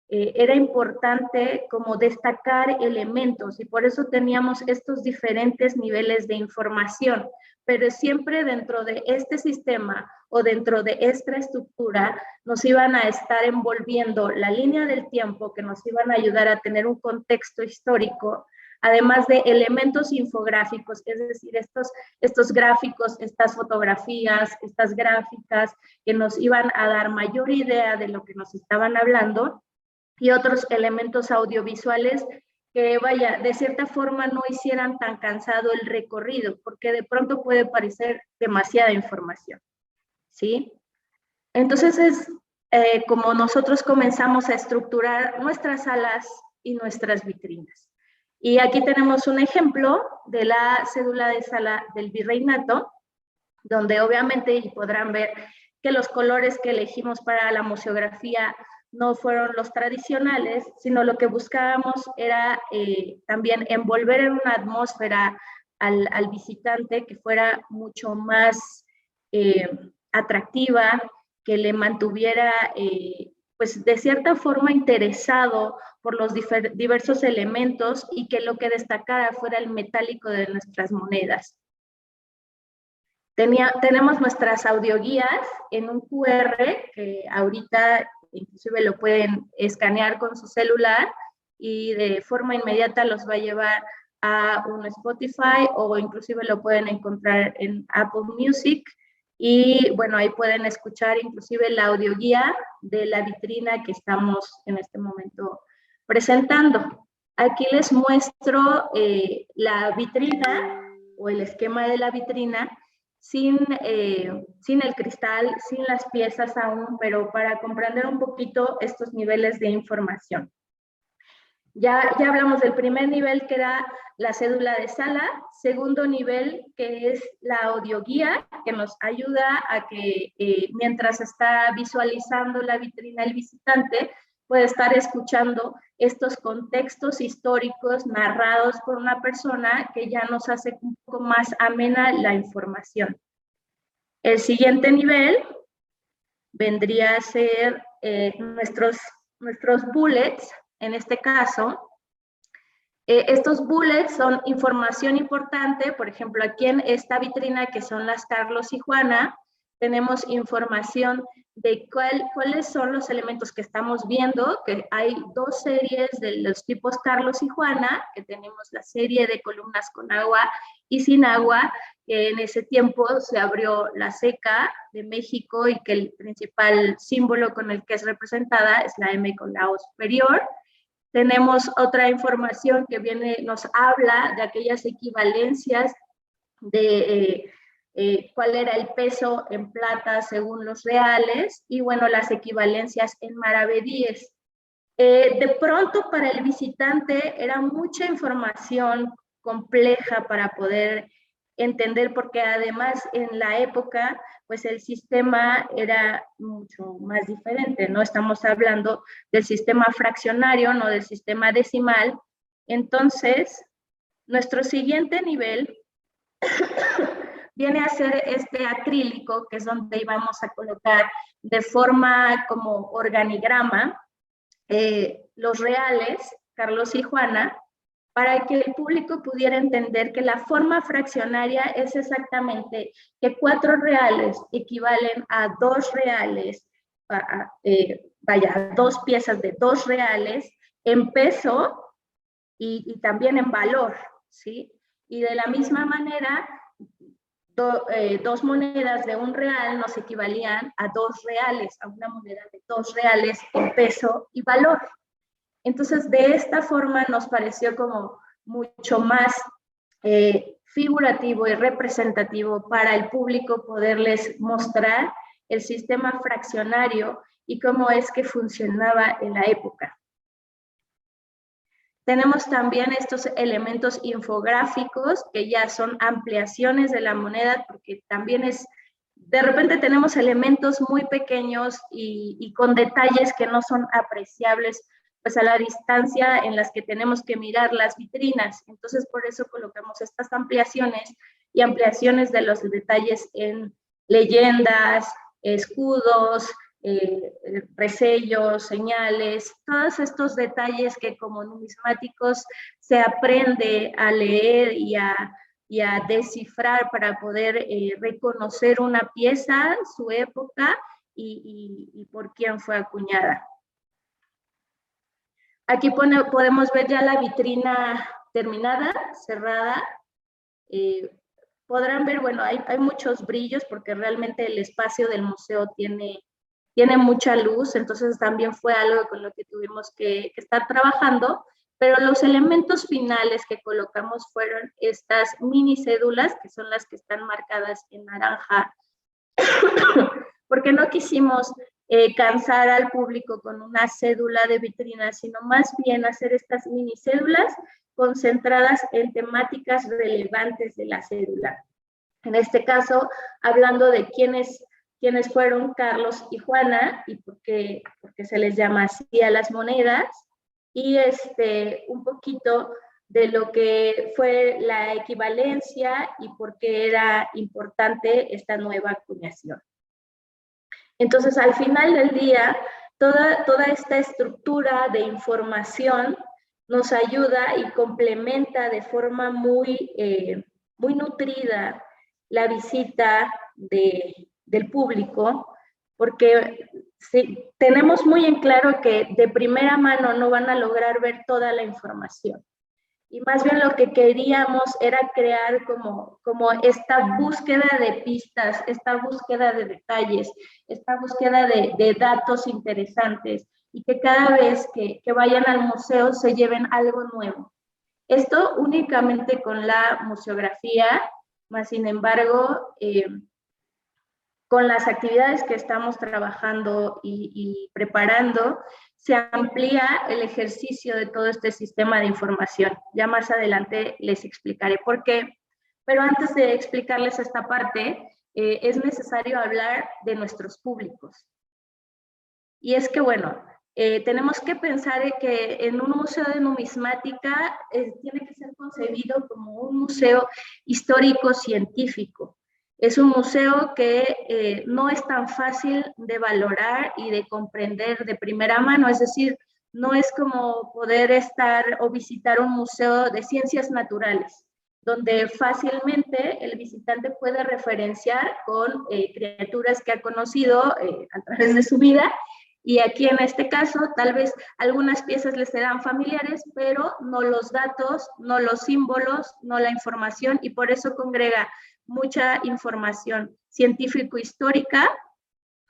era importante como destacar elementos y por eso teníamos estos diferentes niveles de información, pero siempre dentro de este sistema o dentro de esta estructura nos iban a estar envolviendo la línea del tiempo que nos iban a ayudar a tener un contexto histórico, además de elementos infográficos, es decir, estos gráficos, estas fotografías, estas gráficas que nos iban a dar mayor idea de lo que nos estaban hablando, y otros elementos audiovisuales que, vaya, de cierta forma no hicieran tan cansado el recorrido, porque de pronto puede parecer demasiada información, ¿sí? Entonces es como nosotros comenzamos a estructurar nuestras salas y nuestras vitrinas. Y aquí tenemos un ejemplo de la cédula de sala del Virreinato, donde obviamente podrán ver que los colores que elegimos para la museografía no fueron los tradicionales, sino lo que buscábamos era también envolver en una atmósfera al visitante que fuera mucho más atractiva, que le mantuviera pues de cierta forma interesado por los diversos elementos y que lo que destacara fuera el metálico de nuestras monedas. Tenemos nuestras audioguías en un QR que ahorita inclusive lo pueden escanear con su celular y de forma inmediata los va a llevar a un Spotify o inclusive lo pueden encontrar en Apple Music. Y bueno, ahí pueden escuchar inclusive la audioguía de la vitrina que estamos en este momento presentando. Aquí les muestro la vitrina o el esquema de la vitrina sin el cristal, sin las piezas aún, pero para comprender un poquito estos niveles de información. Ya hablamos del primer nivel, que era la cédula de sala. Segundo nivel, que es la audioguía, que nos ayuda a que mientras está visualizando la vitrina el visitante, puede estar escuchando estos contextos históricos narrados por una persona que ya nos hace un poco más amena la información. El siguiente nivel vendría a ser nuestros bullets. En este caso, estos bullets son información importante. Por ejemplo, aquí en esta vitrina, que son las Carlos y Juana, tenemos información de cuáles son los elementos que estamos viendo, que hay dos series de los tipos Carlos y Juana, que tenemos la serie de columnas con agua y sin agua, que en ese tiempo se abrió la seca de México y que el principal símbolo con el que es representada es la M con la O superior. Tenemos otra información que nos habla de aquellas equivalencias de cuál era el peso en plata según los reales, y bueno, las equivalencias en maravedíes. De pronto para el visitante era mucha información compleja para poder entender, porque además en la época pues el sistema era mucho más diferente, ¿no? Estamos hablando del sistema fraccionario, no del sistema decimal. Entonces, nuestro siguiente nivel viene a ser este acrílico, que es donde íbamos a colocar de forma como organigrama los reales, Carlos y Juana, para que el público pudiera entender que la forma fraccionaria es exactamente que 4 reales equivalen a 2 reales, a 2 piezas de 2 reales en peso y también en valor, ¿sí? Y de la misma manera, 2 monedas de 1 real nos equivalían a 2 reales, a una moneda de 2 reales en peso y valor. Entonces, de esta forma nos pareció como mucho más figurativo y representativo para el público poderles mostrar el sistema fraccionario y cómo es que funcionaba en la época. Tenemos también estos elementos infográficos que ya son ampliaciones de la moneda, porque también de repente tenemos elementos muy pequeños y con detalles que no son apreciables pues a la distancia en las que tenemos que mirar las vitrinas. Entonces, por eso colocamos estas ampliaciones y ampliaciones de los detalles en leyendas, escudos, resellos, señales, todos estos detalles que como numismáticos se aprende a leer y a descifrar para poder reconocer una pieza, su época y por quién fue acuñada. Aquí podemos ver ya la vitrina terminada, cerrada. Podrán ver, bueno, hay muchos brillos porque realmente el espacio del museo tiene mucha luz, entonces también fue algo con lo que tuvimos que estar trabajando, pero los elementos finales que colocamos fueron estas mini cédulas, que son las que están marcadas en naranja, porque no quisimos cansar al público con una cédula de vitrina, sino más bien hacer estas mini cédulas concentradas en temáticas relevantes de la cédula. En este caso, hablando de quiénes fueron Carlos y Juana y por qué se les llama así a las monedas, y un poquito de lo que fue la equivalencia y por qué era importante esta nueva acuñación. Entonces, al final del día, toda esta estructura de información nos ayuda y complementa de forma muy nutrida la visita del público, porque tenemos muy en claro que de primera mano no van a lograr ver toda la información. y más bien lo que queríamos era crear como esta búsqueda de pistas, esta búsqueda de detalles, esta búsqueda de datos interesantes, y que cada vez que vayan al museo se lleven algo nuevo. Esto únicamente con la museografía, más sin embargo, con las actividades que estamos trabajando y preparando, se amplía el ejercicio de todo este sistema de información. Ya más adelante les explicaré por qué, pero antes de explicarles esta parte, es necesario hablar de nuestros públicos. Y es que, bueno, tenemos que pensar que en un museo de numismática tiene que ser concebido como un museo histórico-científico. Es un museo que no es tan fácil de valorar y de comprender de primera mano, es decir, no es como poder estar o visitar un museo de ciencias naturales, donde fácilmente el visitante puede referenciar con criaturas que ha conocido a través de su vida. Y aquí en este caso, tal vez algunas piezas les serán familiares, pero no los datos, no los símbolos, no la información, y por eso congrega mucha información científico-histórica,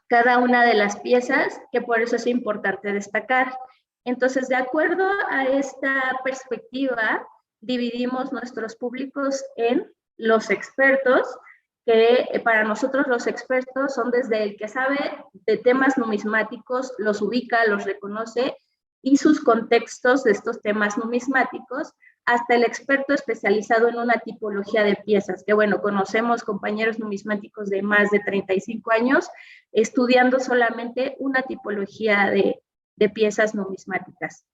cada una de las piezas, que por eso es importante destacar. Entonces, de acuerdo a esta perspectiva, dividimos nuestros públicos en los expertos, que para nosotros los expertos son desde el que sabe de temas numismáticos, los ubica, los reconoce, y sus contextos de estos temas numismáticos, hasta el experto especializado en una tipología de piezas, que bueno, conocemos compañeros numismáticos de más de 35 años estudiando solamente una tipología de piezas numismáticas.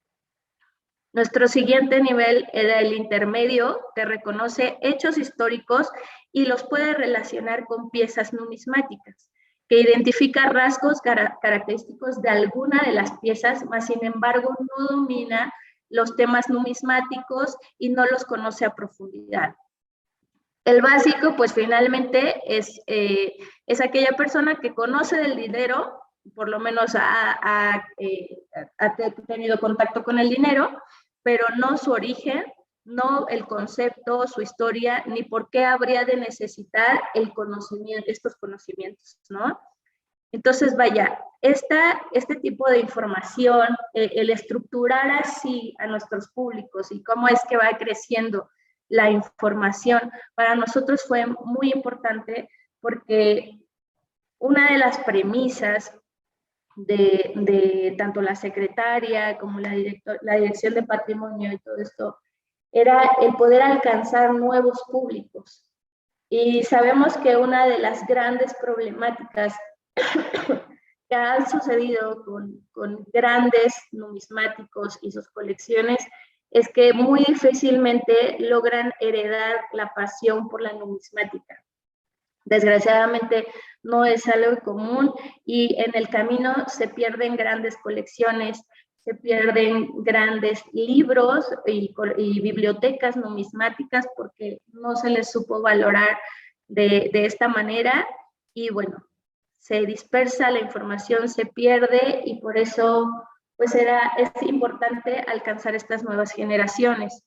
Nuestro siguiente nivel era el intermedio, que reconoce hechos históricos y los puede relacionar con piezas numismáticas, que identifica rasgos característicos de alguna de las piezas, mas sin embargo no domina los temas numismáticos y no los conoce a profundidad. El básico, pues finalmente es aquella persona que conoce del dinero, por lo menos ha tenido contacto con el dinero, pero no su origen, no el concepto, su historia, ni por qué habría de necesitar el conocimiento, estos conocimientos, ¿no? Entonces, vaya, este tipo de información, el estructurar así a nuestros públicos y cómo es que va creciendo la información, para nosotros fue muy importante, porque una de las premisas de tanto la secretaria como la dirección de patrimonio y todo esto, era el poder alcanzar nuevos públicos. Y sabemos que una de las grandes problemáticas que han sucedido con grandes numismáticos y sus colecciones es que muy difícilmente logran heredar la pasión por la numismática. Desgraciadamente no es algo común, y en el camino se pierden grandes colecciones, se pierden grandes libros y bibliotecas numismáticas porque no se les supo valorar de esta manera, y bueno, se dispersa la información, se pierde, y por eso pues es importante alcanzar estas nuevas generaciones.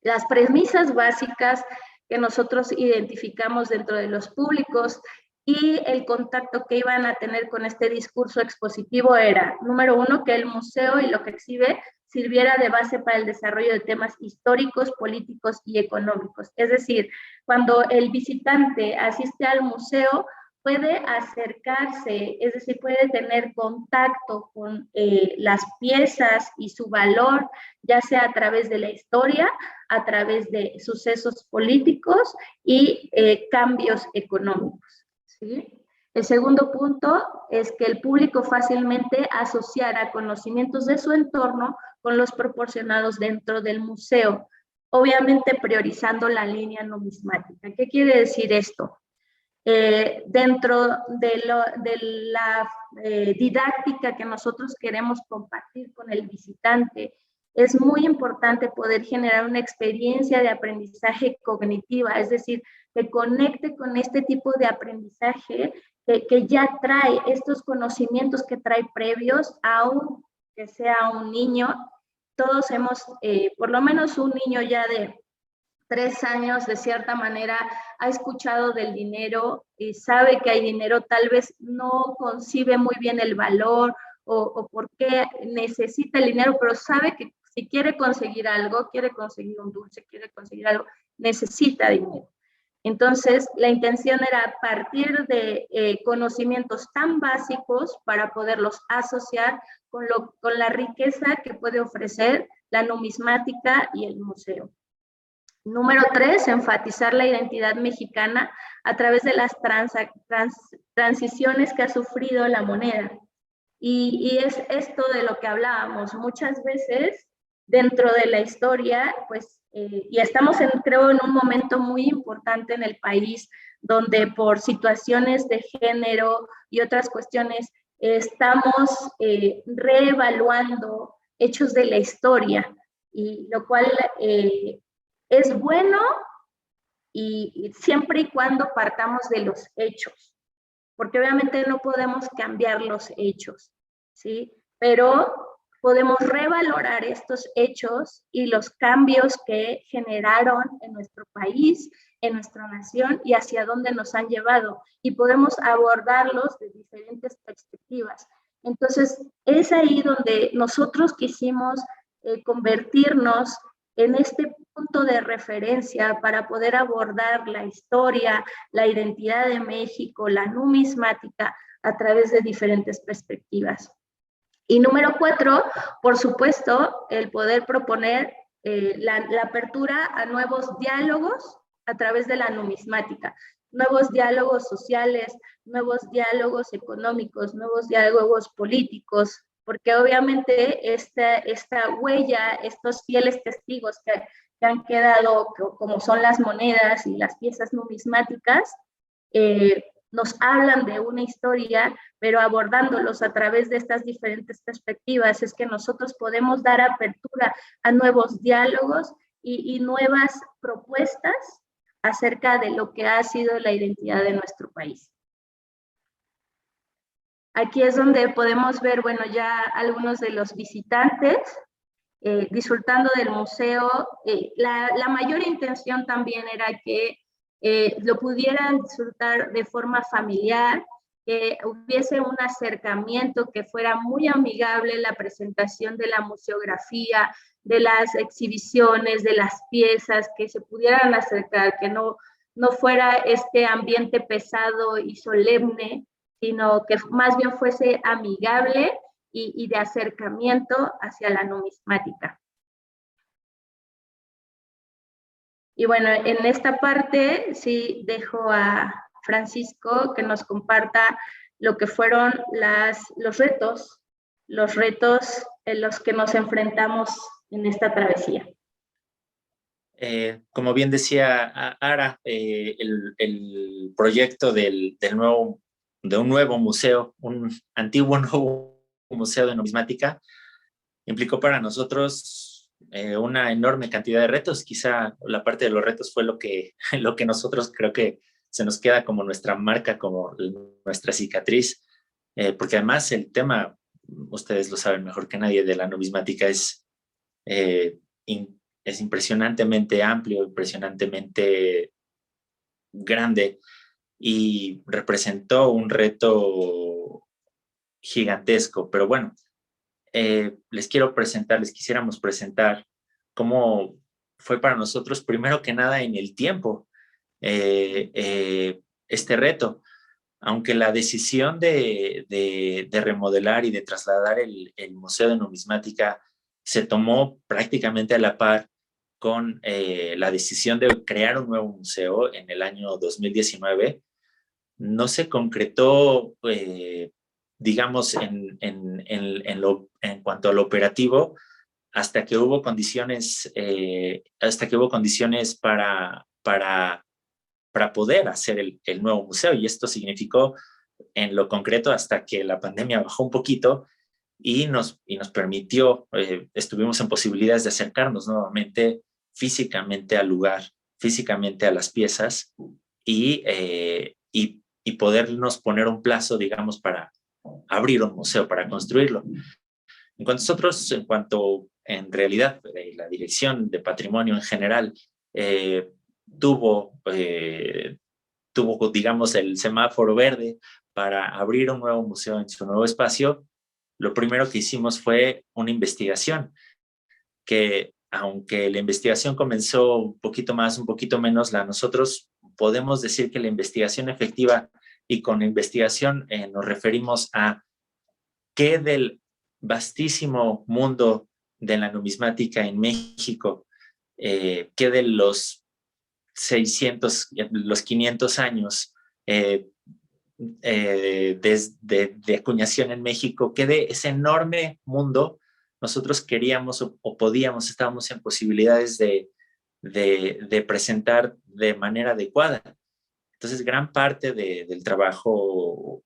Las premisas básicas que nosotros identificamos dentro de los públicos y el contacto que iban a tener con este discurso expositivo era, número uno, que el museo y lo que exhibe sirviera de base para el desarrollo de temas históricos, políticos y económicos. Es decir, cuando el visitante asiste al museo, puede acercarse, es decir, puede tener contacto con las piezas y su valor, ya sea a través de la historia, a través de sucesos políticos y cambios económicos, ¿sí? El segundo punto es que el público fácilmente asociara conocimientos de su entorno con los proporcionados dentro del museo, obviamente priorizando la línea numismática. ¿Qué quiere decir esto? Dentro de la didáctica que nosotros queremos compartir con el visitante, es muy importante poder generar una experiencia de aprendizaje cognitiva, es decir, que conecte con este tipo de aprendizaje que ya trae estos conocimientos que trae previos, aun que sea un niño, todos hemos, por lo menos un niño ya de 3 años, de cierta manera, ha escuchado del dinero y sabe que hay dinero, tal vez no concibe muy bien el valor o por qué necesita el dinero, pero sabe que si quiere conseguir algo, quiere conseguir un dulce, quiere conseguir algo, necesita dinero. Entonces, la intención era partir de conocimientos tan básicos para poderlos asociar con la riqueza que puede ofrecer la numismática y el museo. Número 3, enfatizar la identidad mexicana a través de las transiciones que ha sufrido la moneda. Y es esto de lo que hablábamos. Muchas veces dentro de la historia, pues, y estamos, creo, en un momento muy importante en el país, donde por situaciones de género y otras cuestiones estamos reevaluando hechos de la historia, y lo cual es bueno y siempre y cuando partamos de los hechos, porque obviamente no podemos cambiar los hechos, ¿sí? Pero podemos revalorar estos hechos y los cambios que generaron en nuestro país, en nuestra nación y hacia dónde nos han llevado, y podemos abordarlos de diferentes perspectivas. Entonces, es ahí donde nosotros quisimos convertirnos en este punto de referencia para poder abordar la historia, la identidad de México, la numismática a través de diferentes perspectivas. Y número 4, por supuesto, el poder proponer la apertura a nuevos diálogos a través de la numismática, nuevos diálogos sociales, nuevos diálogos económicos, nuevos diálogos políticos, porque obviamente esta huella, estos fieles testigos que han quedado, como son las monedas y las piezas numismáticas, nos hablan de una historia, pero abordándolos a través de estas diferentes perspectivas, es que nosotros podemos dar apertura a nuevos diálogos y nuevas propuestas acerca de lo que ha sido la identidad de nuestro país. Aquí es donde podemos ver, bueno, ya algunos de los visitantes disfrutando del museo. La mayor intención también era que lo pudieran disfrutar de forma familiar, que hubiese un acercamiento, que fuera muy amigable la presentación de la museografía, de las exhibiciones, de las piezas, que se pudieran acercar, que no fuera este ambiente pesado y solemne, sino que más bien fuese amigable y de acercamiento hacia la numismática. Y bueno, en esta parte sí dejo a Francisco que nos comparta lo que fueron los retos en los que nos enfrentamos en esta travesía. Como bien decía Ara, el proyecto de un nuevo museo, un antiguo nuevo museo de numismática, implicó para nosotros una enorme cantidad de retos. Quizá la parte de los retos fue lo que nosotros creo que se nos queda como nuestra marca, como nuestra cicatriz, porque además el tema, ustedes lo saben mejor que nadie, de la numismática es impresionantemente amplio, impresionantemente grande, y representó un reto gigantesco. Pero bueno, les quisiéramos presentar cómo fue para nosotros, primero que nada, en el tiempo, este reto. Aunque la decisión de remodelar y de trasladar el Museo de Numismática se tomó prácticamente a la par con la decisión de crear un nuevo museo en el año 2019, no se concretó, digamos, en cuanto a lo operativo, hasta que hubo condiciones, para poder hacer el nuevo museo. Y esto significó, en lo concreto, hasta que la pandemia bajó un poquito y nos permitió, estuvimos en posibilidades de acercarnos nuevamente físicamente al lugar, físicamente a las piezas, y podernos poner un plazo, digamos, para abrir un museo, para construirlo. En cuanto en realidad la Dirección de Patrimonio en general tuvo, digamos, el semáforo verde para abrir un nuevo museo en su nuevo espacio, lo primero que hicimos fue una investigación, que aunque la investigación comenzó un poquito más, un poquito menos, nosotros podemos decir que la investigación efectiva, y con investigación nos referimos a qué del vastísimo mundo de la numismática en México, qué de los 600, los 500 años de acuñación en México, qué de ese enorme mundo nosotros queríamos o podíamos, estábamos en posibilidades de presentar de manera adecuada. Entonces, gran parte del trabajo,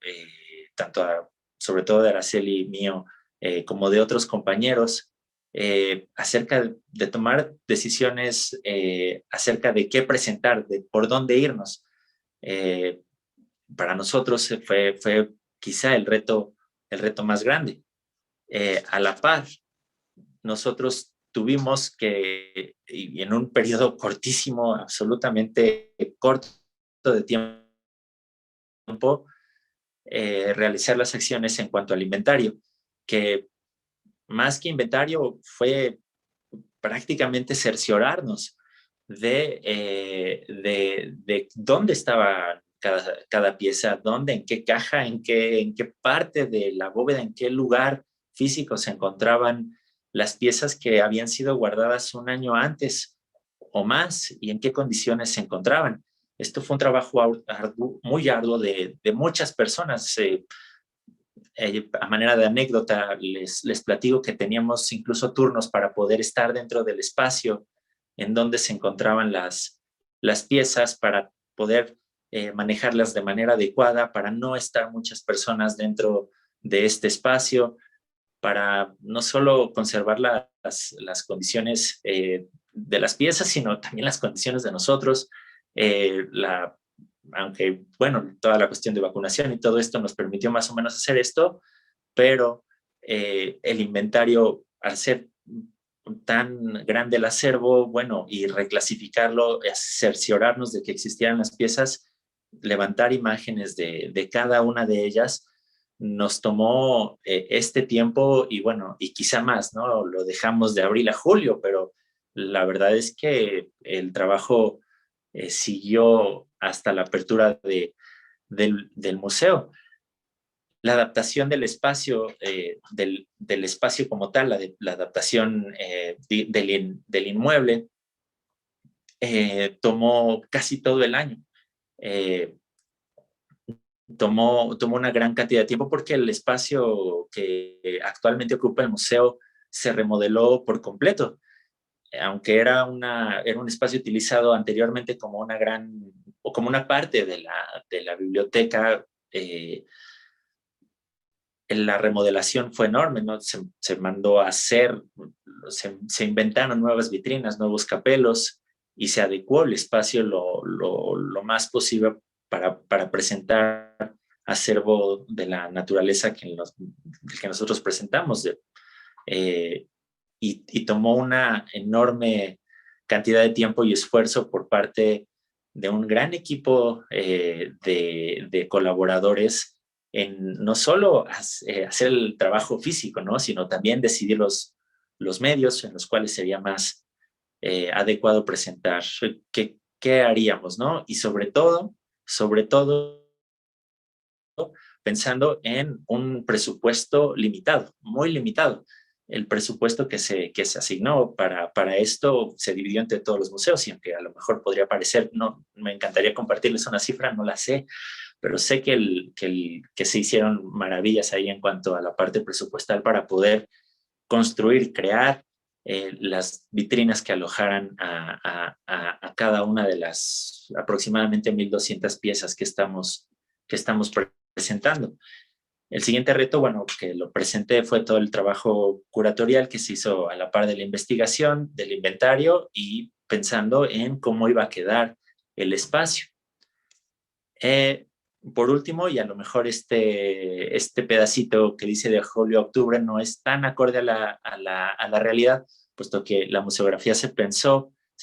sobre todo de Araceli y mío, como de otros compañeros, acerca de tomar decisiones acerca de qué presentar, de por dónde irnos. Para nosotros fue quizá el reto más grande. A la par, nosotros tuvimos que, y en un periodo cortísimo, absolutamente corto de tiempo, realizar las acciones en cuanto al inventario, que más que inventario fue prácticamente cerciorarnos de dónde estaba cada pieza, dónde, en qué caja, en qué parte de la bóveda, en qué lugar físico se encontraban las piezas que habían sido guardadas un año antes o más y en qué condiciones se encontraban. Esto fue un trabajo muy arduo de muchas personas. A manera de anécdota, les platico que teníamos incluso turnos para poder estar dentro del espacio en donde se encontraban las piezas, para poder manejarlas de manera adecuada, para no estar muchas personas dentro de este espacio, para no solo conservar las condiciones de las piezas, sino también las condiciones de nosotros. Aunque, bueno, toda la cuestión de vacunación y todo esto nos permitió más o menos hacer esto, pero el inventario, al ser tan grande el acervo, bueno, y reclasificarlo, cerciorarnos de que existieran las piezas, levantar imágenes de cada una de ellas, nos tomó este tiempo y bueno, y quizá más, ¿no? Lo dejamos de abril a julio, pero la verdad es que el trabajo siguió hasta la apertura del museo. La adaptación del espacio, del espacio como tal, la adaptación del inmueble, tomó casi todo el año. Tomó una gran cantidad de tiempo porque el espacio que actualmente ocupa el museo se remodeló por completo. Aunque era un espacio utilizado anteriormente como una parte de la biblioteca, la remodelación fue enorme, ¿no? Se mandó a hacer, se inventaron nuevas vitrinas, nuevos capelos, y se adecuó el espacio lo más posible para presentar acervo de la naturaleza que nosotros presentamos. Y tomó una enorme cantidad de tiempo y esfuerzo por parte de un gran equipo de colaboradores en no solo hacer el trabajo físico, ¿no? Sino también decidir los medios en los cuales sería más adecuado presentar qué haríamos, ¿no? Y sobre todo, pensando en un presupuesto limitado, muy limitado. El presupuesto que se asignó para esto se dividió entre todos los museos, y aunque a lo mejor podría parecer, no, me encantaría compartirles una cifra, no la sé, pero sé que se hicieron maravillas ahí en cuanto a la parte presupuestal para poder construir, crear las vitrinas que alojaran a cada una de las aproximadamente 1,200 piezas que estamos presentando. El siguiente reto, bueno, que lo presenté, fue todo el trabajo curatorial que se hizo a la par de la investigación, del inventario, y pensando en cómo iba a quedar el espacio. por último, y a lo mejor este pedacito que dice de julio a octubre no es tan acorde a la realidad, puesto que la museografía se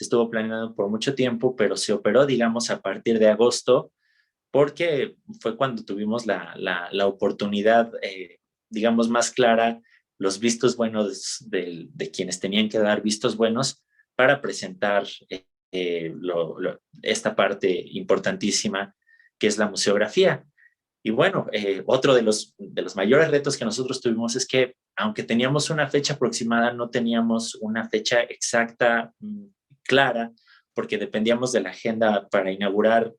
estuvo planeando por mucho tiempo, pero se operó, digamos, a partir de agosto, porque fue cuando tuvimos la oportunidad, digamos, más clara, los vistos buenos de quienes tenían que dar vistos buenos para presentar esta parte importantísima que es la museografía. Y bueno, otro de los mayores retos que nosotros tuvimos es que, aunque teníamos una fecha aproximada, no teníamos una fecha exacta, clara, porque dependíamos de la agenda para inaugurar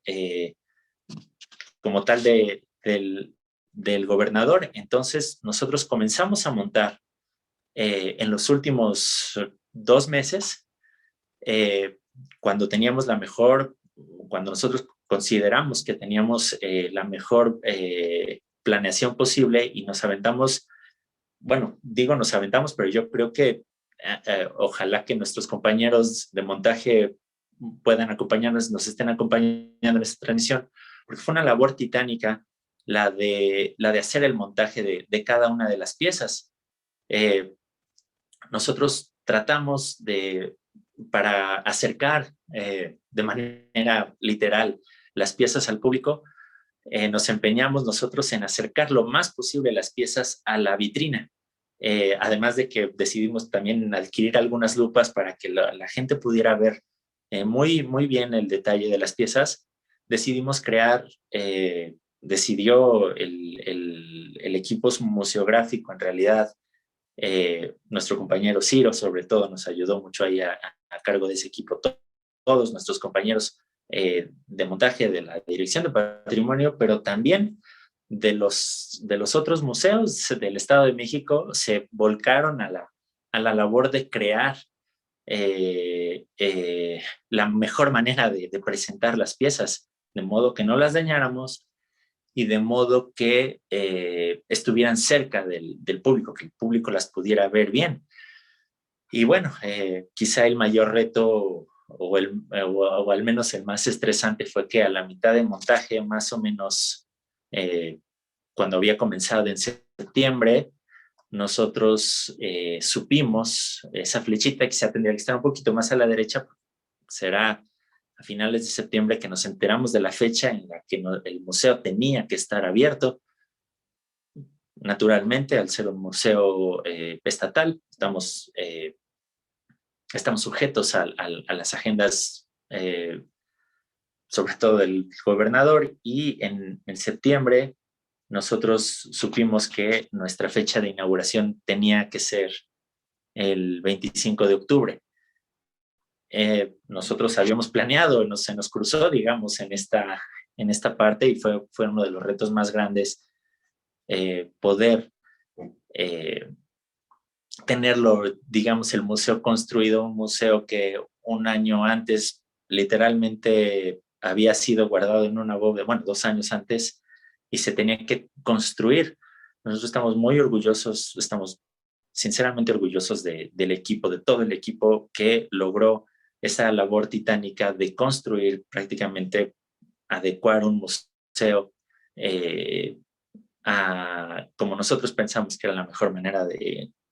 como tal del gobernador. Entonces, nosotros comenzamos a montar en los últimos 2 meses, cuando nosotros consideramos que teníamos la mejor planeación posible, y nos aventamos, pero yo creo que ojalá que nuestros compañeros de montaje puedan acompañarnos, nos estén acompañando en esta transmisión, porque fue una labor titánica la de hacer el montaje de cada una de las piezas. Nosotros tratamos para acercar de manera literal las piezas al público, nos empeñamos nosotros en acercar lo más posible las piezas a la vitrina. Además de que decidimos también adquirir algunas lupas para que la gente pudiera ver muy, muy bien el detalle de las piezas. Decidimos decidió el equipo museográfico, en realidad, nuestro compañero Ciro, sobre todo, nos ayudó mucho ahí a cargo de ese equipo, todos nuestros compañeros de montaje de la Dirección de Patrimonio, pero también de los otros museos del Estado de México se volcaron a la labor de crear la mejor manera de presentar las piezas, de modo que no las dañáramos y de modo que estuvieran cerca del público, que el público las pudiera ver bien. Y bueno, quizá el mayor reto, o al menos el más estresante, fue que a la mitad de montaje, más o menos, cuando había comenzado en septiembre, nosotros supimos, esa flechita quizá tendría que estar un poquito más a la derecha, será a finales de septiembre que nos enteramos de la fecha en la que el museo tenía que estar abierto. Naturalmente, al ser un museo estatal, estamos sujetos a las agendas, sobre todo del gobernador, y en septiembre nosotros supimos que nuestra fecha de inauguración tenía que ser el 25 de octubre. Nosotros habíamos planeado, se nos cruzó, digamos, en esta parte, y fue uno de los retos más grandes poder tenerlo, digamos, el museo construido, un museo que un año antes literalmente había sido guardado en una bóveda, 2 años antes, y se tenía que construir. Nosotros estamos muy orgullosos, estamos sinceramente orgullosos del equipo, de todo el equipo que logró esa labor titánica de construir, prácticamente adecuar un museo como nosotros pensamos que era la mejor manera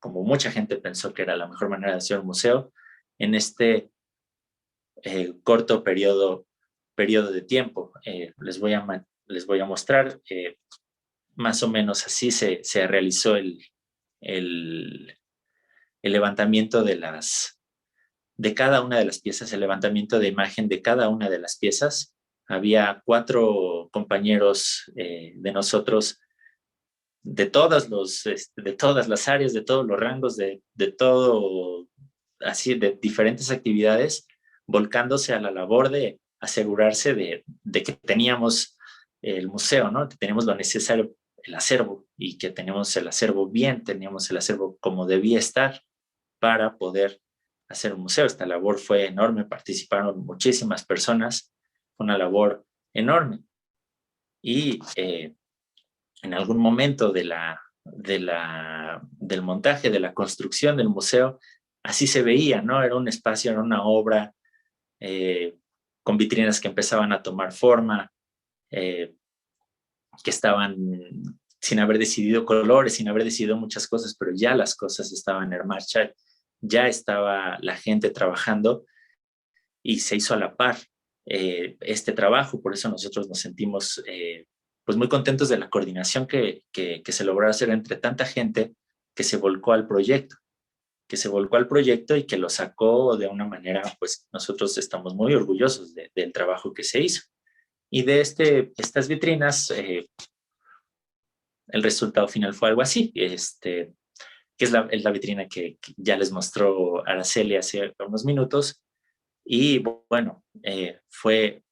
como mucha gente pensó que era la mejor manera de hacer un museo en este corto periodo de tiempo. Les voy a mostrar, más o menos así se realizó el levantamiento de cada una de las piezas, el levantamiento de imagen de cada una de las piezas. Había 4 compañeros de nosotros de todas las áreas, de todos los rangos, de todo, así, de diferentes actividades, volcándose a la labor de asegurarse de que teníamos el museo, ¿no? Que teníamos lo necesario, el acervo, y que teníamos el acervo bien, teníamos el acervo como debía estar para poder hacer un museo. Esta labor fue enorme, participaron muchísimas personas, fue una labor enorme. Y en algún momento del montaje, de la construcción del museo, así se veía, ¿no? Era un espacio, era una obra con vitrinas que empezaban a tomar forma, que estaban sin haber decidido colores, sin haber decidido muchas cosas, pero ya las cosas estaban en marcha, ya estaba la gente trabajando y se hizo a la par este trabajo. Por eso nosotros nos sentimos pues muy contentos de la coordinación que se logró hacer entre tanta gente que se volcó al proyecto, y que lo sacó de una manera, pues nosotros estamos muy orgullosos del trabajo que se hizo. Y de estas vitrinas, el resultado final fue algo así, que es la vitrina que ya les mostró Araceli hace unos minutos. Y bueno, fue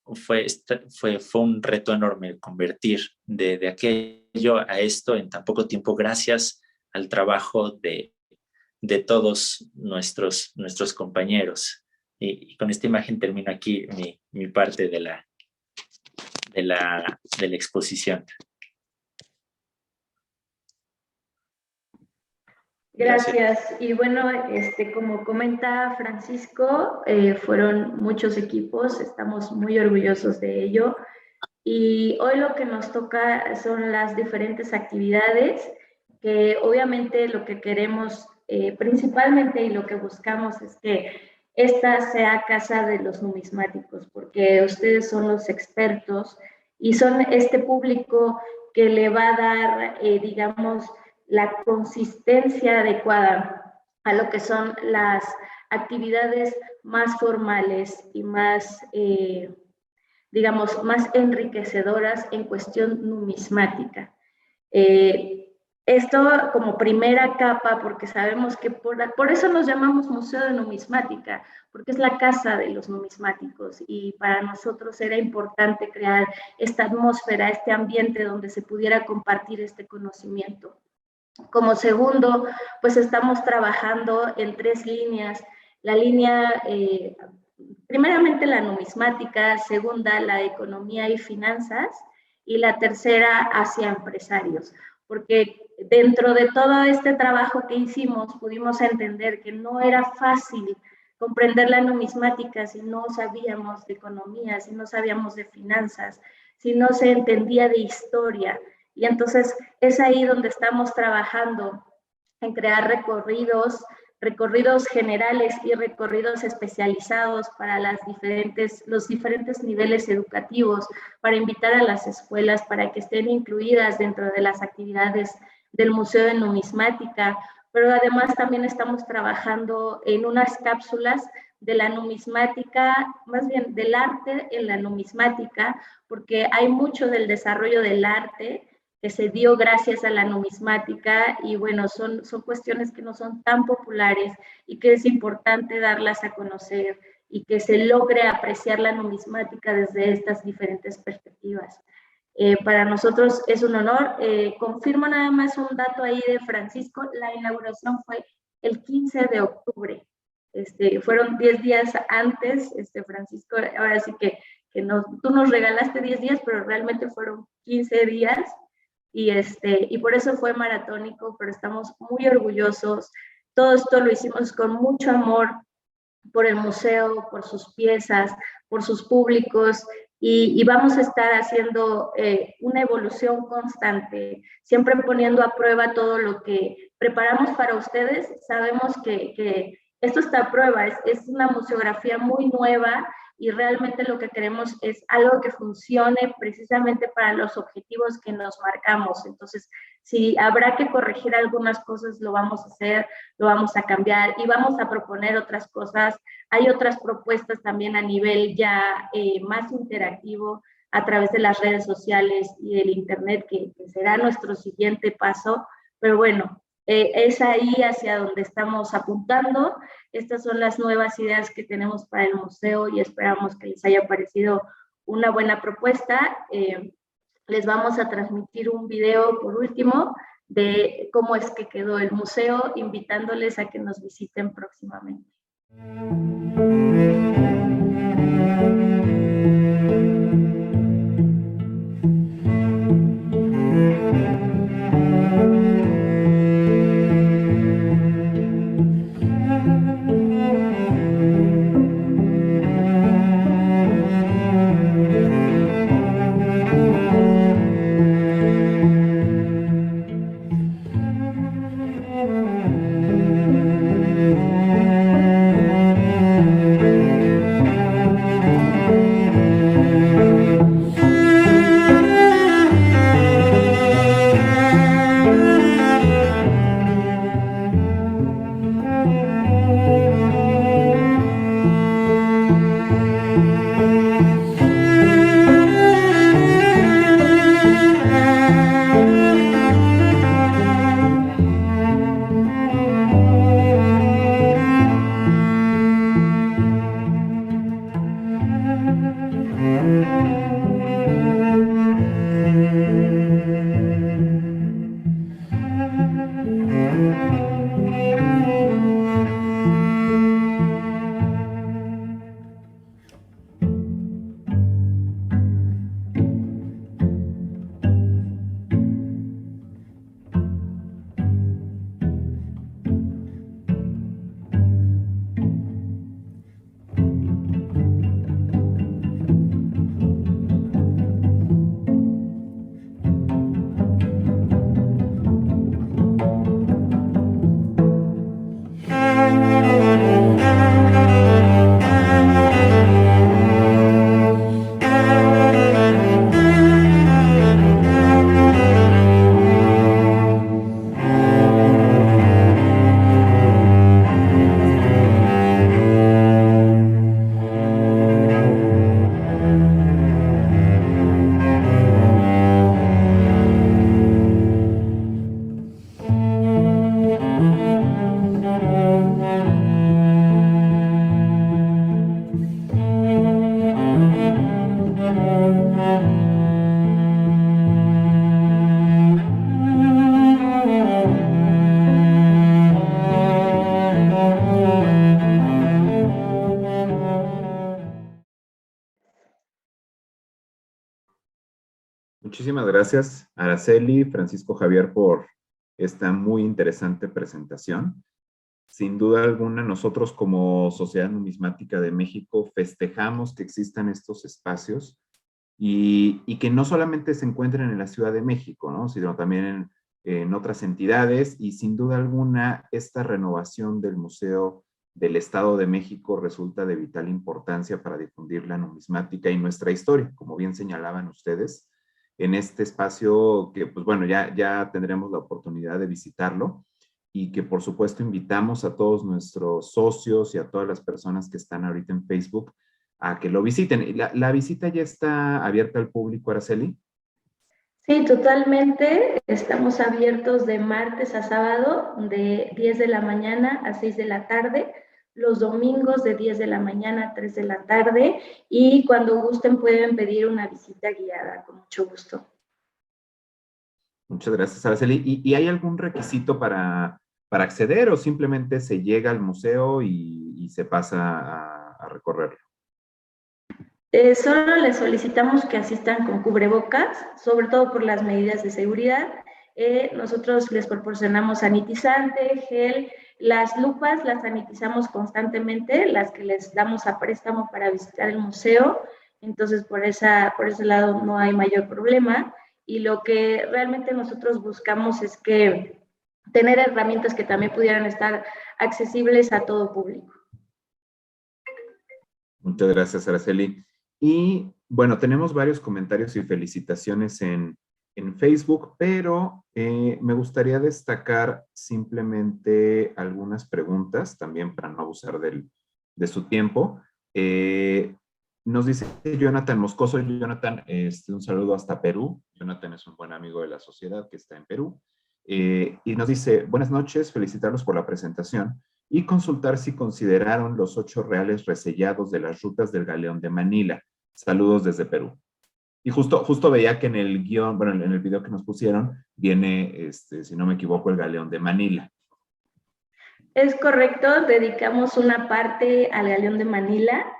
un reto enorme convertir de aquello a esto en tan poco tiempo, gracias al trabajo de todos nuestros compañeros. Y con esta imagen termino aquí mi parte de la exposición. Gracias. Y bueno, como comenta Francisco, fueron muchos equipos, estamos muy orgullosos de ello. Y hoy lo que nos toca son las diferentes actividades, que obviamente lo que queremos principalmente y lo que buscamos es que esta sea casa de los numismáticos, porque ustedes son los expertos y son este público que le va a dar, digamos, la consistencia adecuada a lo que son las actividades más formales y más, digamos, más enriquecedoras en cuestión numismática. Esto como primera capa, porque sabemos que por eso nos llamamos Museo de Numismática, porque es la casa de los numismáticos y para nosotros era importante crear esta atmósfera, este ambiente donde se pudiera compartir este conocimiento. Como segundo, pues estamos trabajando en 3 líneas. La línea, primeramente la numismática, segunda la economía y finanzas y la tercera hacia empresarios, porque dentro de todo este trabajo que hicimos pudimos entender que no era fácil comprender la numismática si no sabíamos de economía, si no sabíamos de finanzas, si no se entendía de historia. Y entonces es ahí donde estamos trabajando en crear recorridos generales y recorridos especializados para los diferentes niveles educativos, para invitar a las escuelas para que estén incluidas dentro de las actividades del Museo de Numismática, pero además también estamos trabajando en unas cápsulas de la numismática, más bien del arte en la numismática, porque hay mucho del desarrollo del arte que se dio gracias a la numismática y bueno, son cuestiones que no son tan populares y que es importante darlas a conocer y que se logre apreciar la numismática desde estas diferentes perspectivas. Para nosotros es un honor. Confirmo nada más un dato ahí de Francisco, la inauguración fue el 15 de octubre. Fueron 10 días antes, Francisco, ahora sí que tú nos regalaste 10 días, pero realmente fueron 15 días. Y por eso fue maratónico, pero estamos muy orgullosos. Todo esto lo hicimos con mucho amor por el museo, por sus piezas, por sus públicos, y vamos a estar haciendo una evolución constante, siempre poniendo a prueba todo lo que preparamos para ustedes. Sabemos que esto está a prueba, es una museografía muy nueva, y realmente lo que queremos es algo que funcione precisamente para los objetivos que nos marcamos. Entonces, si habrá que corregir algunas cosas, lo vamos a hacer, lo vamos a cambiar y vamos a proponer otras cosas. Hay otras propuestas también a nivel ya más interactivo a través de las redes sociales y del internet, que será nuestro siguiente paso. Pero bueno, es ahí hacia donde estamos apuntando. Estas son las nuevas ideas que tenemos para el museo y esperamos que les haya parecido una buena propuesta. Les vamos a transmitir un video por último de cómo es que quedó el museo, invitándoles a que nos visiten próximamente. Muchísimas gracias, Araceli, Francisco Javier, por esta muy interesante presentación. Sin duda alguna, nosotros como Sociedad Numismática de México festejamos que existan estos espacios y que no solamente se encuentren en la Ciudad de México, ¿no? Sino también en otras entidades, y sin duda alguna esta renovación del Museo del Estado de México resulta de vital importancia para difundir la numismática y nuestra historia, como bien señalaban ustedes, en este espacio que, pues bueno, ya tendremos la oportunidad de visitarlo, y que por supuesto invitamos a todos nuestros socios y a todas las personas que están ahorita en Facebook a que lo visiten. ¿La visita ya está abierta al público, Araceli? Sí, totalmente. Estamos abiertos de martes a sábado, de 10 de la mañana a 6 de la tarde, los domingos de 10 de la mañana a 3 de la tarde, y cuando gusten pueden pedir una visita guiada, con mucho gusto. Muchas gracias, Araceli. ¿Y hay algún requisito para acceder, o simplemente se llega al museo y se pasa a recorrerlo? Solo les solicitamos que asistan con cubrebocas, sobre todo por las medidas de seguridad. Nosotros les proporcionamos sanitizante, gel, las lupas las sanitizamos constantemente, las que les damos a préstamo para visitar el museo, entonces por ese lado no hay mayor problema, y lo que realmente nosotros buscamos es que tener herramientas que también pudieran estar accesibles a todo público. Muchas gracias, Araceli. Y bueno, tenemos varios comentarios y felicitaciones en Facebook, pero me gustaría destacar simplemente algunas preguntas, también para no abusar de su tiempo. Nos dice Jonathan Moscoso. Jonathan, un saludo hasta Perú. Jonathan es un buen amigo de la sociedad que está en Perú. Y nos dice: buenas noches, felicitarlos por la presentación y consultar si consideraron los 8 reales resellados de las rutas del Galeón de Manila. Saludos desde Perú. Y justo veía que en el guión, bueno, en el video que nos pusieron, viene, si no me equivoco, el Galeón de Manila. Es correcto, dedicamos una parte al Galeón de Manila,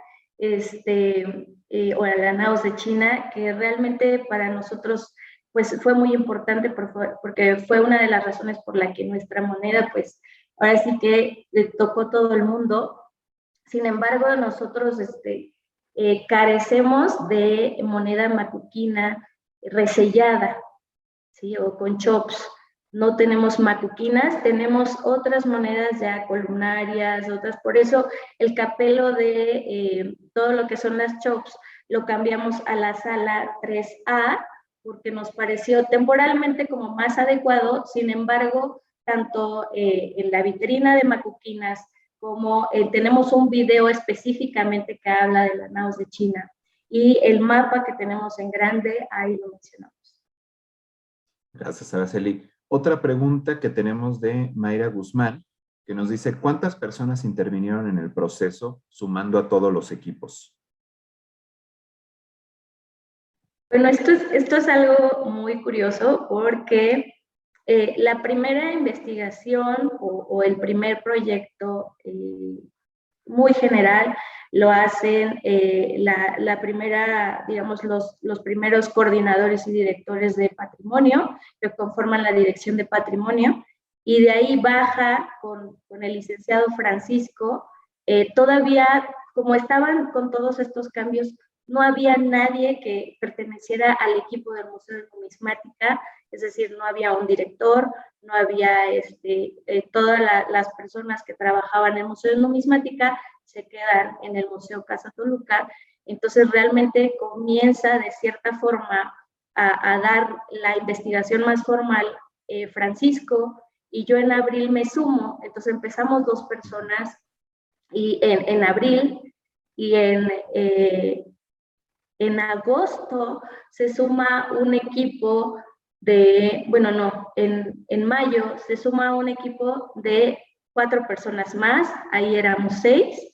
o a la Naos de China, que realmente para nosotros pues fue muy importante porque fue una de las razones por la que nuestra moneda, pues ahora sí que le tocó todo el mundo. Sin embargo, nosotros carecemos de moneda macuquina resellada, ¿sí? O con chops. No tenemos macuquinas, tenemos otras monedas ya columnarias, otras. Por eso el capelo de todo lo que son las chops lo cambiamos a la sala 3A, porque nos pareció temporalmente como más adecuado. Sin embargo, tanto en la vitrina de macuquinas como tenemos un video específicamente que habla de la Naos de China, y el mapa que tenemos en grande, ahí lo mencionamos. Gracias, Araceli. Otra pregunta que tenemos de Mayra Guzmán, que nos dice: ¿cuántas personas intervinieron en el proceso sumando a todos los equipos? Bueno, esto es algo muy curioso, porque la primera investigación o el primer proyecto muy general lo hacen la primera, digamos, los primeros coordinadores y directores de patrimonio, que conforman la dirección de patrimonio, y de ahí baja con el licenciado Francisco. Todavía, como estaban con todos estos cambios, no había nadie que perteneciera al equipo del Museo de Numismática es decir, no había un director, no había todas las personas que trabajaban en el Museo de Numismática se quedan en el Museo Casa Toluca. Entonces realmente comienza de cierta forma a dar la investigación más formal Francisco, y yo en abril me sumo. Entonces empezamos 2 personas y en abril, y en agosto se suma un equipo en mayo se suma un equipo de 4 personas más, ahí éramos 6,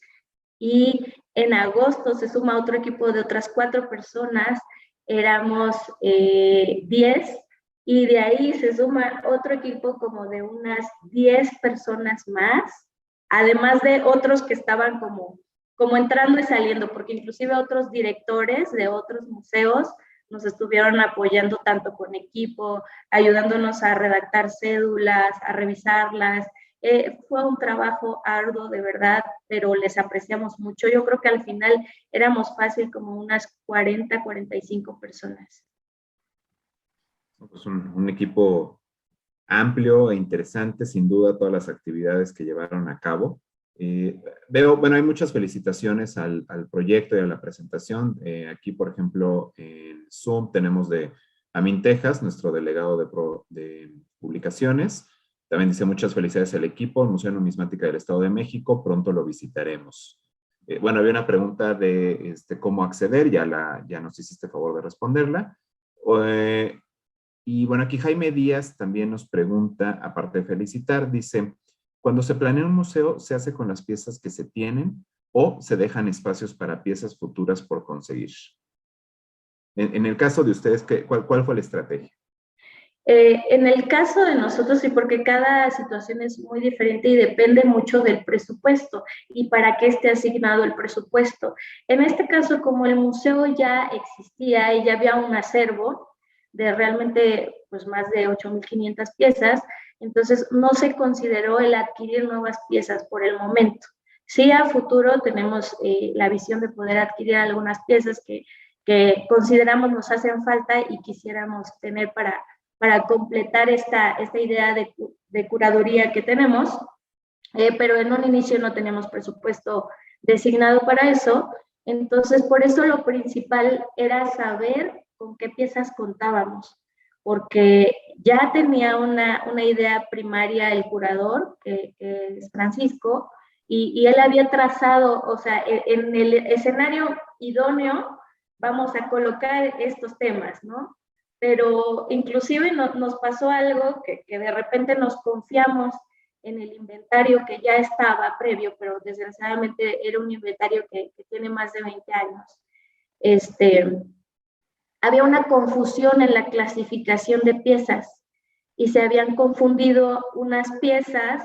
y en agosto se suma otro equipo de otras 4 personas, éramos 10, y de ahí se suma otro equipo como de unas 10 personas más, además de otros que estaban como entrando y saliendo, porque inclusive otros directores de otros museos nos estuvieron apoyando tanto con equipo, ayudándonos a redactar cédulas, a revisarlas. Fue un trabajo arduo, de verdad, pero les apreciamos mucho. Yo creo que al final éramos fácil como unas 40, 45 personas. Pues un equipo amplio e interesante, sin duda, todas las actividades que llevaron a cabo. Bueno, hay muchas felicitaciones al proyecto y a la presentación. Aquí, por ejemplo, en Zoom tenemos de Amin Tejas, nuestro delegado de publicaciones. También dice muchas felicidades al equipo, el Museo de Numismática del Estado de México, pronto lo visitaremos. Bueno, había una pregunta de cómo acceder, ya nos hiciste favor de responderla. Y bueno, aquí Jaime Díaz también nos pregunta, aparte de felicitar, dice, cuando se planea un museo, ¿se hace con las piezas que se tienen o se dejan espacios para piezas futuras por conseguir? En el caso de ustedes, ¿cuál fue la estrategia? En el caso de nosotros, sí, porque cada situación es muy diferente y depende mucho del presupuesto y para qué esté asignado el presupuesto. En este caso, como el museo ya existía y ya había un acervo de realmente pues, más de 8,500 piezas, entonces no se consideró el adquirir nuevas piezas por el momento. Sí, a futuro tenemos la visión de poder adquirir algunas piezas que consideramos nos hacen falta y quisiéramos tener para completar esta idea de curaduría que tenemos, pero en un inicio no teníamos presupuesto designado para eso. Entonces, por eso lo principal era saber con qué piezas contábamos, porque ya tenía una idea primaria el curador, que es Francisco, y él había trazado, o sea, en el escenario idóneo vamos a colocar estos temas, ¿no? Pero inclusive nos pasó algo que de repente nos confiamos en el inventario que ya estaba previo, pero desgraciadamente era un inventario que tiene más de 20 años. Había una confusión en la clasificación de piezas y se habían confundido unas piezas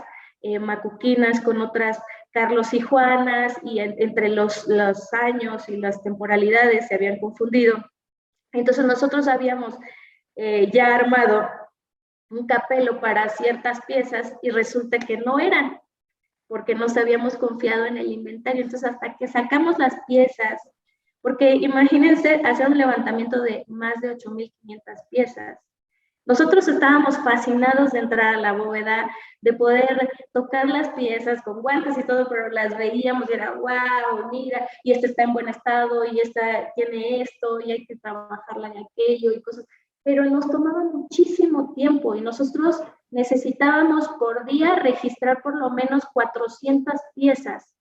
macuquinas con otras Carlos y Juanas, y entre los años y las temporalidades se habían confundido. Entonces nosotros habíamos ya armado un capelo para ciertas piezas y resulta que no eran, porque nos habíamos confiado en el inventario. Entonces hasta que sacamos las piezas, porque imagínense hacer un levantamiento de más de 8,500 piezas. Nosotros estábamos fascinados de entrar a la bóveda, de poder tocar las piezas con guantes y todo, pero las veíamos y era, wow, mira, y esta está en buen estado, y esta tiene esto, y hay que trabajarla en aquello, y cosas. Pero nos tomaba muchísimo tiempo, y nosotros necesitábamos por día registrar por lo menos 400 piezas,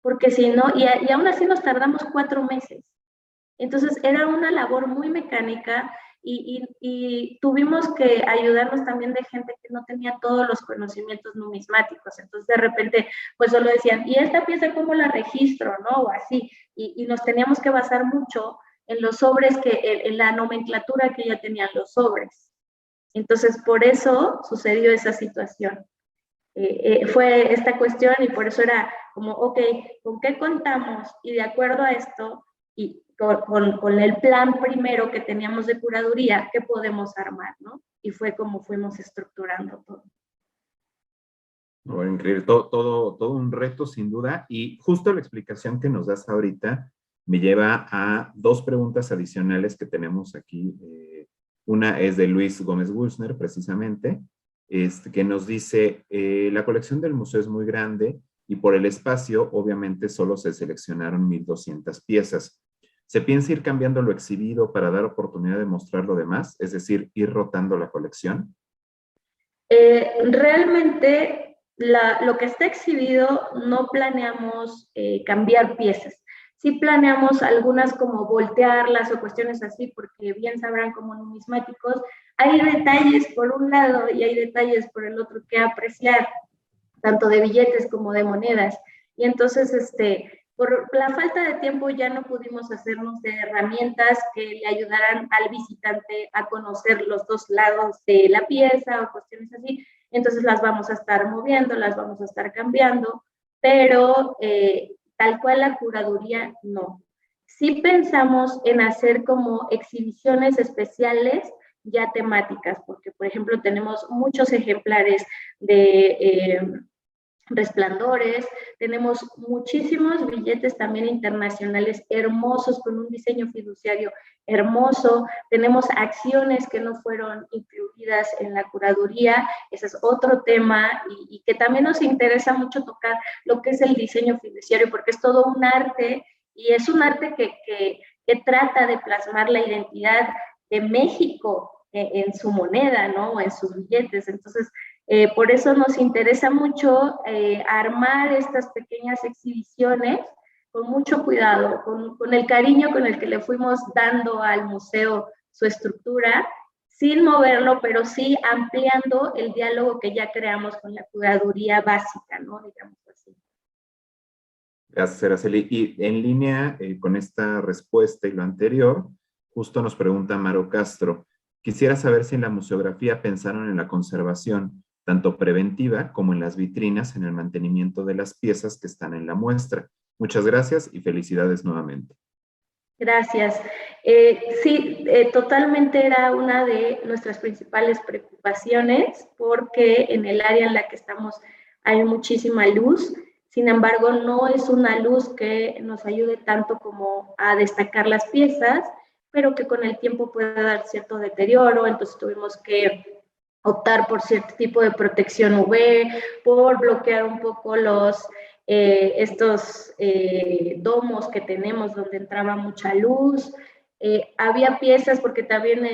porque si no, y aún así nos tardamos 4 meses. Entonces era una labor muy mecánica, y tuvimos que ayudarnos también de gente que no tenía todos los conocimientos numismáticos. Entonces de repente pues solo decían, ¿y esta pieza cómo la registro? ¿No? O así, y nos teníamos que basar mucho en los sobres, en la nomenclatura que ya tenían los sobres. Entonces por eso sucedió esa situación. Fue esta cuestión, y por eso era como, ok, ¿con qué contamos? Y de acuerdo a esto, y con el plan primero que teníamos de curaduría, ¿qué podemos armar, no? Y fue como fuimos estructurando todo. Bueno, increíble, todo un reto sin duda, y justo la explicación que nos das ahorita me lleva a 2 preguntas adicionales que tenemos aquí Una es de Luis Gómez Gulsner, precisamente, que nos dice, la colección del museo es muy grande y por el espacio, obviamente, solo se seleccionaron 1,200 piezas. ¿Se piensa ir cambiando lo exhibido para dar oportunidad de mostrar lo demás? Es decir, ir rotando la colección. Realmente lo que está exhibido no planeamos cambiar piezas. Sí planeamos algunas como voltearlas o cuestiones así, porque bien sabrán como numismáticos, hay detalles por un lado y hay detalles por el otro que apreciar, tanto de billetes como de monedas. Y entonces, por la falta de tiempo ya no pudimos hacernos de herramientas que le ayudaran al visitante a conocer los dos lados de la pieza o cuestiones así. Entonces las vamos a estar moviendo, las vamos a estar cambiando, pero tal cual la curaduría no. Sí pensamos en hacer como exhibiciones especiales ya temáticas, porque por ejemplo tenemos muchos ejemplares de resplandores, tenemos muchísimos billetes también internacionales hermosos con un diseño fiduciario hermoso, tenemos acciones que no fueron incluidas en la curaduría, ese es otro tema y que también nos interesa mucho tocar lo que es el diseño fiduciario porque es todo un arte y es un arte que trata de plasmar la identidad de México en su moneda, ¿no? En sus billetes, entonces por eso nos interesa mucho armar estas pequeñas exhibiciones con mucho cuidado, con el cariño con el que le fuimos dando al museo su estructura, sin moverlo, pero sí ampliando el diálogo que ya creamos con la curaduría básica, ¿no? Digamos así. Gracias, Araceli. Y en línea con esta respuesta y lo anterior, justo nos pregunta Maro Castro, quisiera saber si en la museografía pensaron en la conservación tanto preventiva como en las vitrinas en el mantenimiento de las piezas que están en la muestra. Muchas gracias y felicidades nuevamente. Gracias. Sí, totalmente era una de nuestras principales preocupaciones porque en el área en la que estamos hay muchísima luz, sin embargo no es una luz que nos ayude tanto como a destacar las piezas, pero que con el tiempo puede dar cierto deterioro, entonces tuvimos que optar por cierto tipo de protección UV, por bloquear un poco estos domos que tenemos donde entraba mucha luz. Había piezas, porque también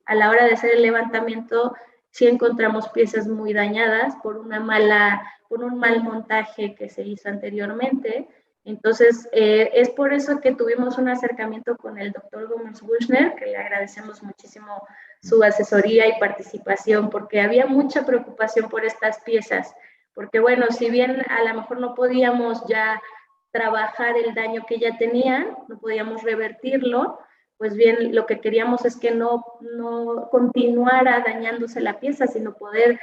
a la hora de hacer el levantamiento sí encontramos piezas muy dañadas por un mal montaje que se hizo anteriormente. Entonces, es por eso que tuvimos un acercamiento con el doctor Gómez Gulsner, que le agradecemos muchísimo su asesoría y participación, porque había mucha preocupación por estas piezas, porque bueno, si bien a lo mejor no podíamos ya trabajar el daño que ya tenían, no podíamos revertirlo, pues bien, lo que queríamos es que no continuara dañándose la pieza, sino poder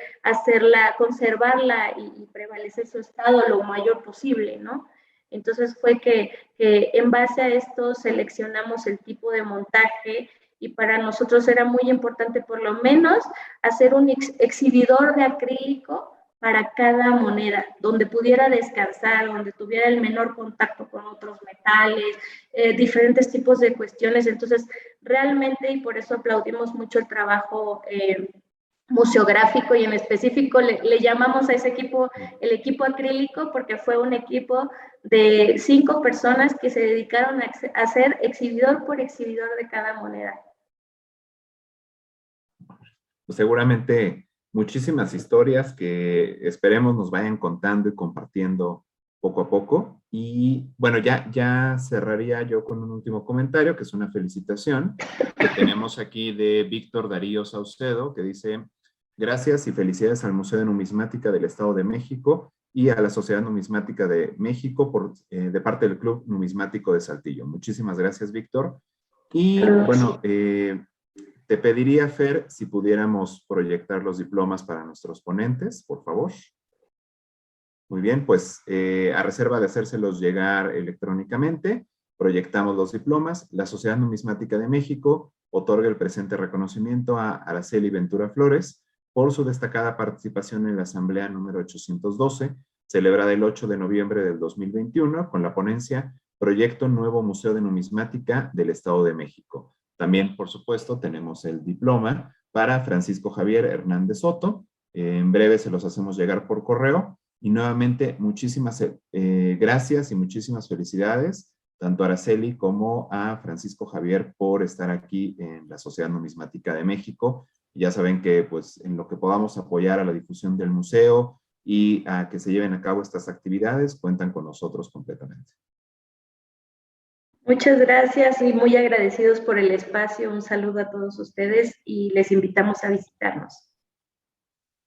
conservarla y prevalecer su estado lo mayor posible, ¿no? Entonces fue que en base a esto seleccionamos el tipo de montaje y para nosotros era muy importante por lo menos hacer un exhibidor de acrílico para cada moneda, donde pudiera descansar, donde tuviera el menor contacto con otros metales, diferentes tipos de cuestiones. Entonces, realmente, y por eso aplaudimos mucho el trabajo museográfico y en específico le llamamos a ese equipo el equipo acrílico porque fue un equipo de 5 personas que se dedicaron a hacer exhibidor por exhibidor de cada moneda. Pues seguramente muchísimas historias que esperemos nos vayan contando y compartiendo poco a poco. Y bueno, ya cerraría yo con un último comentario, que es una felicitación que tenemos aquí de Víctor Darío Saucedo, que dice: gracias y felicidades al Museo de Numismática del Estado de México y a la Sociedad Numismática de México de parte del Club Numismático de Saltillo. Muchísimas gracias, Víctor. Y bueno, te pediría, Fer, si pudiéramos proyectar los diplomas para nuestros ponentes, por favor. Muy bien, pues a reserva de hacérselos llegar electrónicamente, proyectamos los diplomas. La Sociedad Numismática de México otorga el presente reconocimiento a Araceli Ventura Flores por su destacada participación en la Asamblea número 812, celebrada el 8 de noviembre del 2021, con la ponencia Proyecto Nuevo Museo de Numismática del Estado de México, También, por supuesto, tenemos el diploma para Francisco Javier Hernández Soto. En breve se los hacemos llegar por correo. Y nuevamente, muchísimas gracias y muchísimas felicidades, tanto a Araceli como a Francisco Javier, por estar aquí en la Sociedad Numismática de México. Ya saben que, pues, en lo que podamos apoyar a la difusión del museo y a que se lleven a cabo estas actividades, cuentan con nosotros completamente. Muchas gracias y muy agradecidos por el espacio. Un saludo a todos ustedes y les invitamos a visitarnos.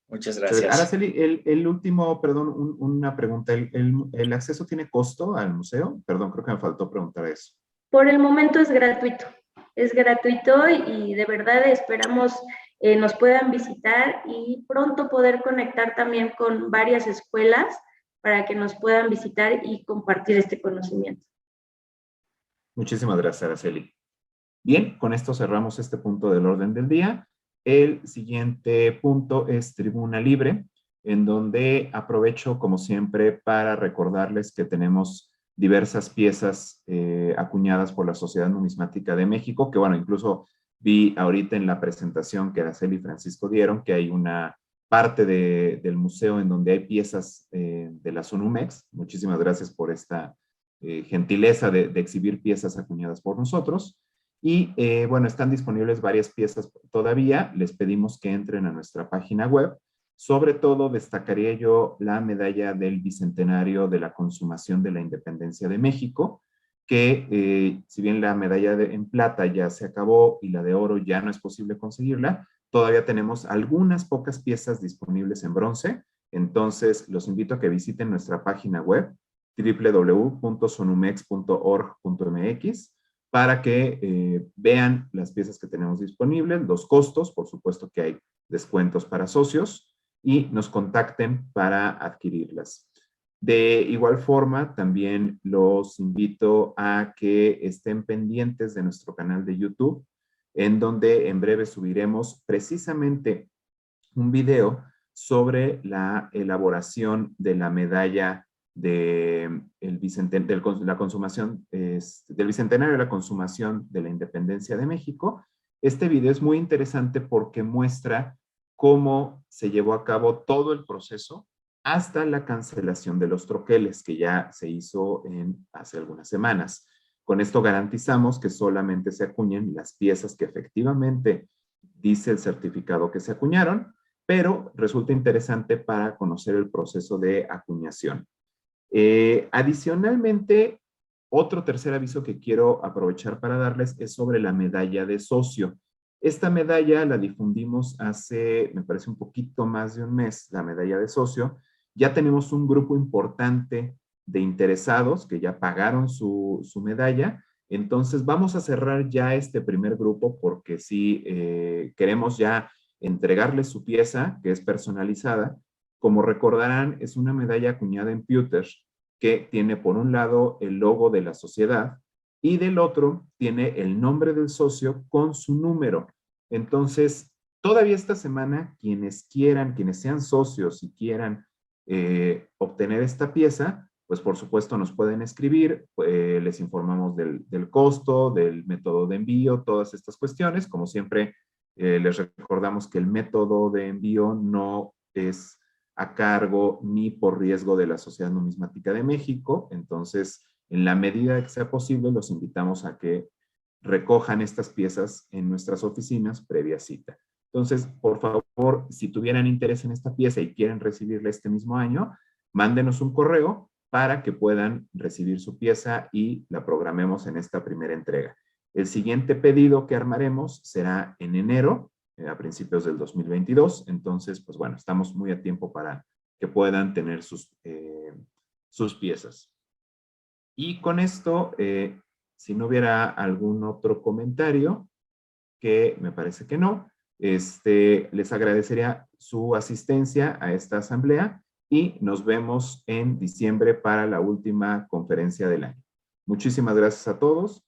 Muchas gracias. Araceli, el último, perdón, una pregunta. ¿El acceso tiene costo al museo? Perdón, creo que me faltó preguntar eso. Por el momento es gratuito. Es gratuito y de verdad esperamos nos puedan visitar y pronto poder conectar también con varias escuelas para que nos puedan visitar y compartir este conocimiento. Muchísimas gracias, Araceli. Bien, con esto cerramos este punto del orden del día. El siguiente punto es Tribuna Libre, en donde aprovecho, como siempre, para recordarles que tenemos diversas piezas acuñadas por la Sociedad Numismática de México, que bueno, incluso vi ahorita en la presentación que Araceli y Francisco dieron, que hay una parte del museo en donde hay piezas de la SONUMEX. Muchísimas gracias por esta gentileza de exhibir piezas acuñadas por nosotros. Y bueno, están disponibles varias piezas todavía. Les pedimos que entren a nuestra página web. Sobre todo destacaría yo la medalla del Bicentenario de la Consumación de la Independencia de México, que si bien la medalla en plata ya se acabó y la de oro ya no es posible conseguirla, todavía tenemos algunas pocas piezas disponibles en bronce. Entonces los invito a que visiten nuestra página web www.sonumex.org.mx para que vean las piezas que tenemos disponibles, los costos, por supuesto que hay descuentos para socios, y nos contacten para adquirirlas. De igual forma, también los invito a que estén pendientes de nuestro canal de YouTube, en donde en breve subiremos precisamente un video sobre la elaboración de la medalla del Bicentenario de la Consumación de la Independencia de México. Este video es muy interesante porque muestra cómo se llevó a cabo todo el proceso hasta la cancelación de los troqueles, que ya se hizo hace algunas semanas. Con esto garantizamos que solamente se acuñen las piezas que efectivamente dice el certificado que se acuñaron, pero resulta interesante para conocer el proceso de acuñación. Adicionalmente, otro tercer aviso que quiero aprovechar para darles es sobre la medalla de socio. Esta medalla la difundimos hace, me parece, un poquito más de un mes, la medalla de socio. Ya tenemos un grupo importante de interesados que ya pagaron su medalla. Entonces vamos a cerrar ya este primer grupo porque sí queremos ya entregarles su pieza, que es personalizada. Como recordarán, es una medalla acuñada en pewter que tiene por un lado el logo de la sociedad y del otro tiene el nombre del socio con su número. Entonces, todavía esta semana, quienes sean socios y quieran obtener esta pieza, pues por supuesto nos pueden escribir, les informamos del costo, del método de envío, todas estas cuestiones. Como siempre, les recordamos que el método de envío no es a cargo ni por riesgo de la Sociedad Numismática de México. Entonces, en la medida que sea posible, los invitamos a que recojan estas piezas en nuestras oficinas previa cita. Entonces, por favor, si tuvieran interés en esta pieza y quieren recibirla este mismo año, mándenos un correo para que puedan recibir su pieza y la programemos en esta primera entrega. El siguiente pedido que armaremos será en enero, a principios del 2022. Entonces, pues bueno, estamos muy a tiempo para que puedan tener sus piezas. Y con esto, si no hubiera algún otro comentario, que me parece que no, les agradecería su asistencia a esta asamblea y nos vemos en diciembre para la última conferencia del año. Muchísimas gracias a todos